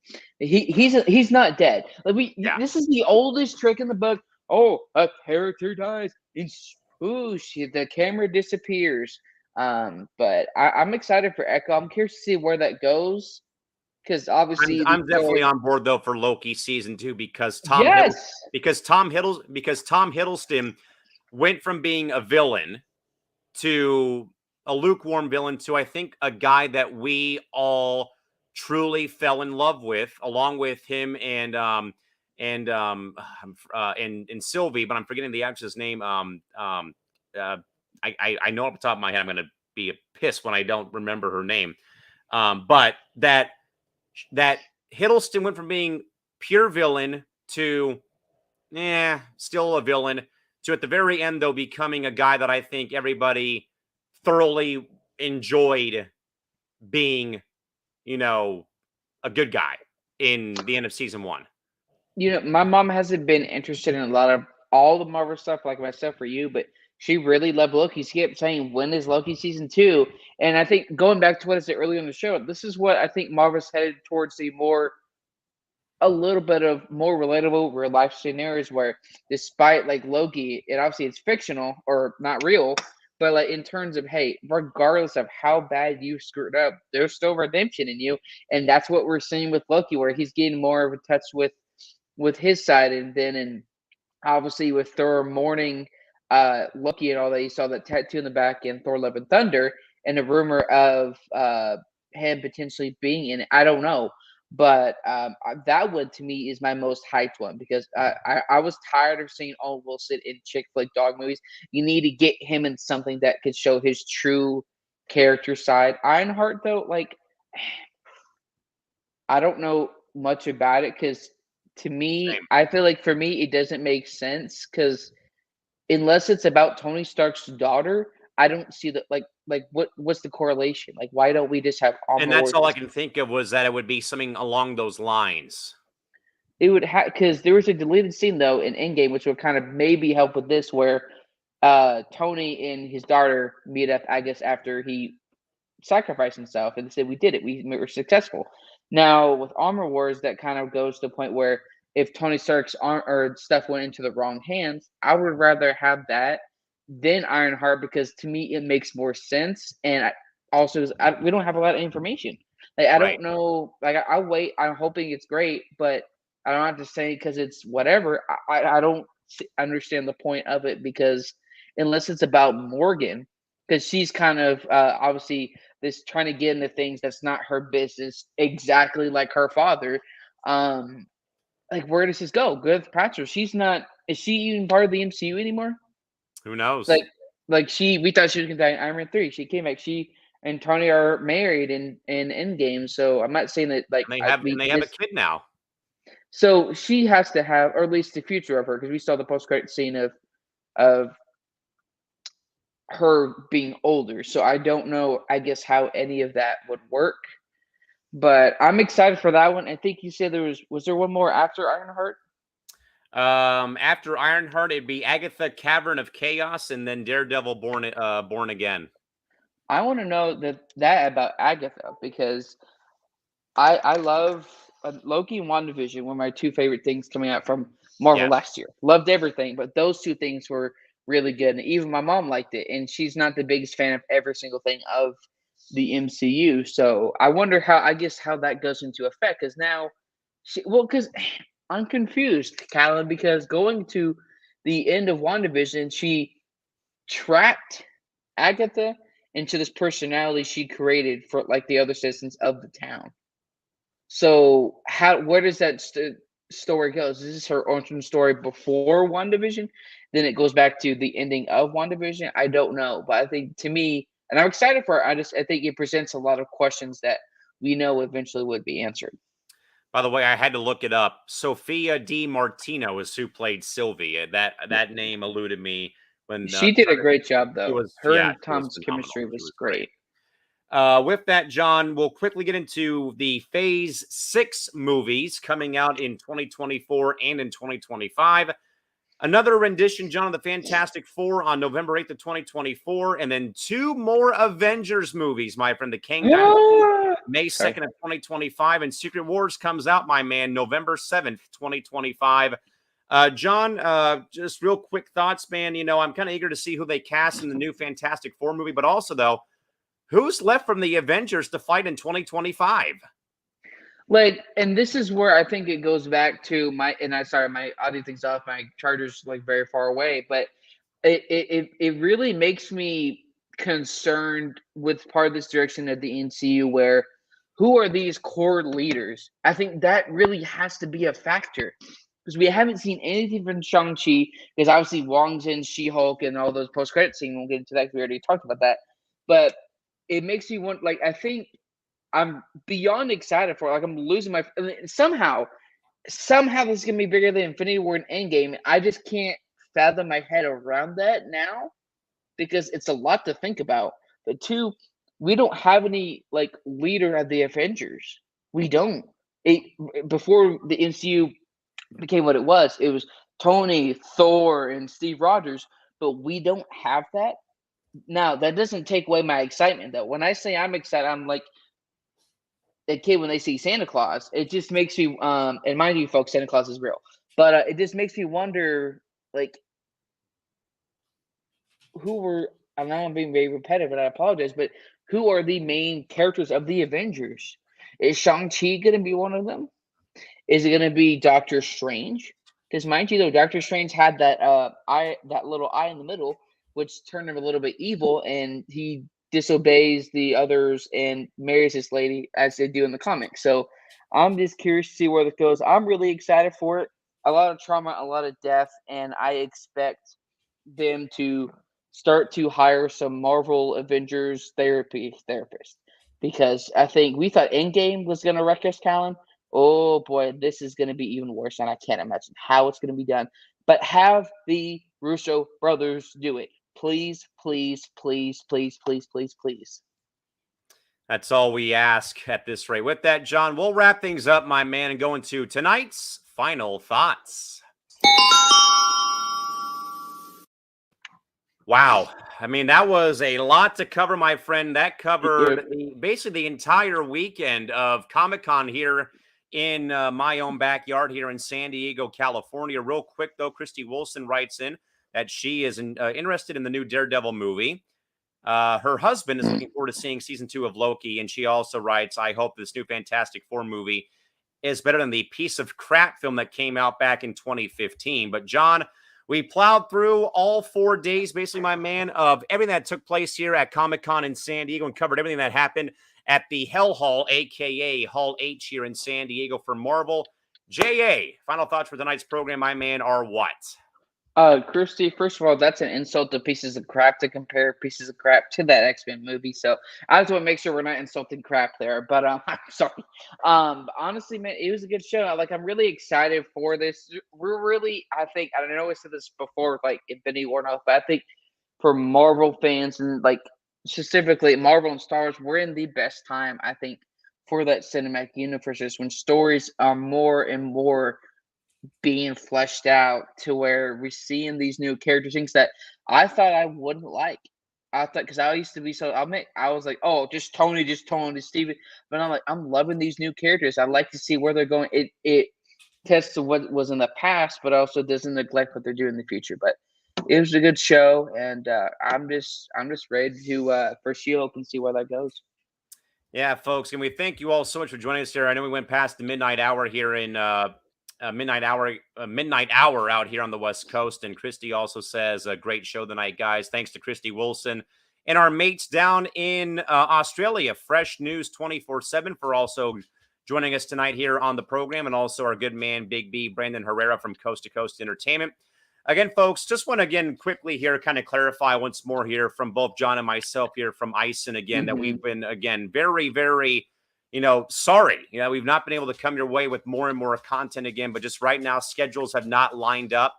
He's not dead. This is the oldest trick in the book. Oh, a character dies and swoosh, the camera disappears. But I'm excited for Echo. I'm curious to see where that goes because obviously the I'm definitely story. on board though for Loki season 2 because Yes. Tom Hiddleston went from being a villain to a lukewarm villain to I think a guy that we all truly fell in love with, along with him and Sylvie, but I'm forgetting the actress's name. I know off the top of my head I'm going to be pissed when I don't remember her name. But that Hiddleston went from being pure villain to still a villain to at the very end though becoming a guy that I think everybody thoroughly enjoyed being, a good guy in the end of season 1. My mom hasn't been interested in a lot of all the Marvel stuff like myself for you, but she really loved Loki. She kept saying, "When is Loki season 2?" And I think going back to what I said earlier in the show, this is what I think Marvel's headed towards a little bit of more relatable real life scenarios where despite like Loki, and obviously it's fictional or not real, but like in terms of hey, regardless of how bad you screwed up, there's still redemption in you. And that's what we're seeing with Loki, where he's getting more of a touch with his side, and then and obviously with Thor mourning Loki and all that, you saw that tattoo in the back in Thor Love and Thunder, and a rumor of him potentially being in it. I don't know. But that one to me is my most hyped one because I was tired of seeing Owen Wilson in chick flick dog movies. You need to get him in something that could show his true character side. Ironheart though, like I don't know much about it because to me, Same. I feel like for me, it doesn't make sense because unless it's about Tony Stark's daughter, I don't see that. What's the correlation? Like, why don't we just have And Armor that's Wars? all I can think of was that it would be something along those lines. It would have because there was a deleted scene though in Endgame, which would kind of maybe help with this, where Tony and his daughter meet up. I guess after he sacrificed himself, and they said we did it. We were successful. Now with Armor Wars, that kind of goes to the point where if Tony Stark's arm or stuff went into the wrong hands, I would rather have that than Ironheart because to me it makes more sense. And we don't have a lot of information. Like I Right. don't know. Like I'll wait. I'm hoping it's great, but I don't have to say because it's whatever. I don't understand the point of it because unless it's about Morgan, because she's kind of obviously this trying to get into things that's not her business, exactly like her father. Like where does this go? Gwyneth Paltrow, she's not. Is she even part of the MCU anymore? Who knows? Like we thought she was gonna die in Iron Man 3. She came back. She and Tony are married in Endgame. So I'm not saying that like and they have a kid now. So she has to have, or at least the future of her, because we saw the post credit scene of her being older. So I don't know, I guess, how any of that would work. But I'm excited for that one. I think you said was there one more after Ironheart? After Ironheart, it'd be Agatha, Cavern of Chaos, and then Daredevil Born Again. I want to know that about Agatha because I love Loki and WandaVision were my two favorite things coming out from Marvel last year. Loved everything, but those two things were really good. And even my mom liked it, and she's not the biggest fan of every single thing of the MCU. So I wonder how that goes into effect because now, because I'm confused, Callan, because going to the end of WandaVision, she trapped Agatha into this personality she created for like the other citizens of the town. So where does that story go? Is this her origin story before WandaVision? then it goes back to the ending of WandaVision. I don't know, but I think to me, and I'm excited for it. I think it presents a lot of questions that we know eventually would be answered. By the way, I had to look it up. Sophia Di Martino is who played Sylvie. That name eluded me when She did a trying to- great job, It though. was Her yeah, and it was Tom's phenomenal. chemistry She was great. great. With that, John, we'll quickly get into the Phase 6 movies coming out in 2024 and in 2025. Another rendition, John, of the Fantastic Four on November 8th of 2024, and then 2 more Avengers movies, my friend. The Kang Dynasty, May 2nd of 2025, and Secret Wars comes out, my man, November 7th, 2025. John, just real quick thoughts, man. I'm kind of eager to see who they cast in the new Fantastic Four movie, but also, though, who's left from the Avengers to fight in 2025? And this is where I think it goes back to my audio thing's off, my charger's like very far away, but it really makes me concerned with part of this direction of the NCU where who are these core leaders? I think that really has to be a factor because we haven't seen anything from Shang-Chi because obviously Wong's in She-Hulk and all those post-credit scenes. We'll get into that because we already talked about that. But it makes me want, I think I'm beyond excited for it. I'm losing my somehow this is gonna be bigger than Infinity War and Endgame. I just can't fathom my head around that now because it's a lot to think about. But 2, we don't have any leader of the Avengers. We don't. Before the MCU became what it was Tony, Thor, and Steve Rogers, but we don't have that. Now that doesn't take away my excitement though. When I say I'm excited, I'm like a kid when they see Santa Claus. It just makes me and mind you folks, Santa Claus is real, but it just makes me wonder who were, I know I'm being very repetitive and I apologize, but who are the main characters of the Avengers? Is Shang-Chi going to be one of them? Is it going to be Doctor Strange? Because mind you though, Doctor Strange had that that little eye in the middle, which turned him a little bit evil, and he disobeys the others and marries this lady as they do in the comics. So I'm just curious to see where that goes. I'm really excited for it. A lot of trauma, a lot of death, and I expect them to start to hire some Marvel Avengers therapists because I think we thought Endgame was going to wreck us, Callan. Oh boy, this is going to be even worse, and I can't imagine how it's going to be done. But have the Russo brothers do it. Please, please, please, please, please, please, please. That's all we ask at this rate. With that, John, we'll wrap things up, my man, and go into tonight's final thoughts. Wow. I mean, that was a lot to cover, my friend. That covered basically the entire weekend of Comic-Con here in my own backyard here in San Diego, California. Real quick, though, Christy Wilson writes in that she is interested in the new Daredevil movie. Her husband is looking forward to seeing season 2 of Loki, and she also writes, I hope this new Fantastic Four movie is better than the piece of crap film that came out back in 2015. But, John, we plowed through all 4 days, basically, my man, of everything that took place here at Comic-Con in San Diego and covered everything that happened at the Hell Hall, a.k.a. Hall H here in San Diego for Marvel. J.A., final thoughts for tonight's program, my man, are what? Christy, first of all, that's an insult to pieces of crap to compare pieces of crap to that X-Men movie. So I just want to make sure we're not insulting crap there. But I'm sorry. Honestly, man, it was a good show. I'm really excited for this. We're really, I think, I know I said this before, Infinity War and all, but I think for Marvel fans and specifically Marvel and Star Wars, we're in the best time, I think, for that cinematic universe when stories are more and more being fleshed out to where we're seeing these new characters, things that I thought I wouldn't like. I thought because I used to be so I was like, oh, just Tony, Steven. But I'm like, I'm loving these new characters. I like to see where they're going. It tests to what was in the past, but also doesn't neglect what they're doing in the future. But it was a good show, and I'm just ready to for She-Hulk and see where that goes. Yeah, folks, and we thank you all so much for joining us here. I know we went past the midnight hour here in midnight hour out here on the West Coast. And Christy also says a great show tonight, guys. Thanks to Christy Wilson and our mates down in Australia, Fresh News 24/7 for also joining us tonight here on the program, and also our good man Big B Brandon Herrera from Coast to Coast Entertainment. Again, folks, just want to again quickly here kind of clarify once more here from both John and myself here from ISEN again that we've been again very, very, sorry. We've not been able to come your way with more and more content again, but just right now schedules have not lined up.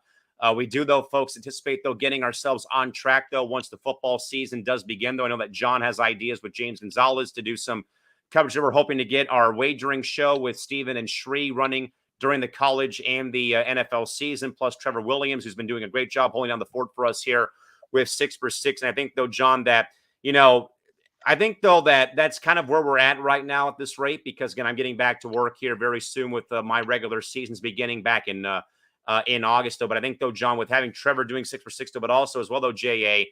We do, though, folks, anticipate, though, getting ourselves on track, though, once the football season does begin, though. I know that John has ideas with James Gonzalez to do some coverage that we're hoping to get our wagering show with Steven and Shree running during the college and the NFL season, plus Trevor Williams, who's been doing a great job holding down the fort for us here with 6 for 6. And I think, though, John, that, that's kind of where we're at right now at this rate, because, again, I'm getting back to work here very soon with my regular seasons beginning back in August, though. But I think, though, John, with having Trevor doing 6 for 6, though, but also as well, though, JA,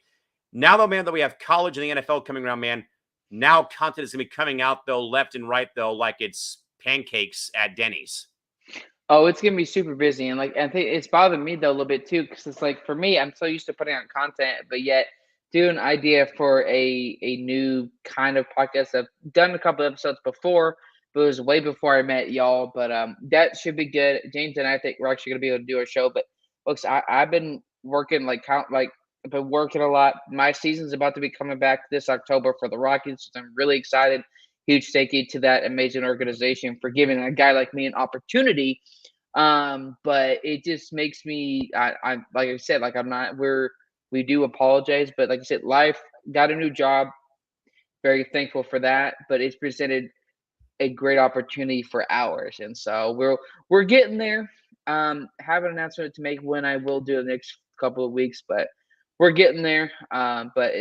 now, though, man, that we have college and the NFL coming around, man, now content is going to be coming out, though, left and right, though, like it's pancakes at Denny's. Oh, it's gonna be super busy, and I think it's bothering me though a little bit too, because it's like for me, I'm so used to putting out content, but yet do an idea for a new kind of podcast. I've done a couple episodes before, but it was way before I met y'all. But that should be good. James and I think we're actually gonna be able to do a show. But folks, I've been working I've been working a lot. My season's about to be coming back this October for the Rockies. So I'm really excited. Huge thank you to that amazing organization for giving a guy like me an opportunity. But it just makes me, I like I said, like I'm not, we do apologize, but like I said, life, got a new job. Very thankful for that, but it's presented a great opportunity for ours. And so we're getting there. Have an announcement to make when I will do the next couple of weeks, but we're getting there. But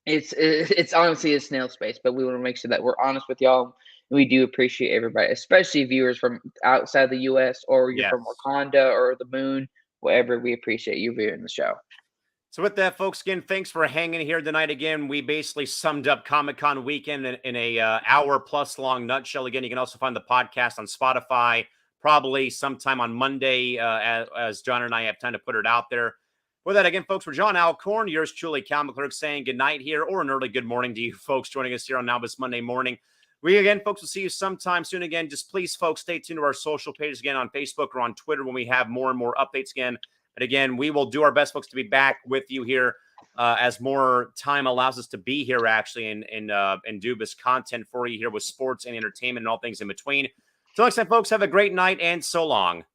it's honestly a snail space, but we want to make sure that we're honest with y'all. We do appreciate everybody, especially viewers from outside the U.S. or you're from Wakanda or the moon, wherever. We appreciate you viewing the show. So with that, folks, again, thanks for hanging here tonight. Again, we basically summed up Comic-Con weekend in a hour-plus long nutshell. Again, you can also find the podcast on Spotify, probably sometime on Monday, as John and I have time to put it out there. With that, again, folks, we're John Allcorn, yours truly, Cal McClurg, saying good night here, or an early good morning to you folks joining us here on Now This Monday morning. We, again, folks, will see you sometime soon. Again, just please, folks, stay tuned to our social pages again on Facebook or on Twitter when we have more and more updates again. But again, we will do our best, folks, to be back with you here as more time allows us to be here, actually, and do this content for you here with sports and entertainment and all things in between. Till next time, folks, have a great night and so long.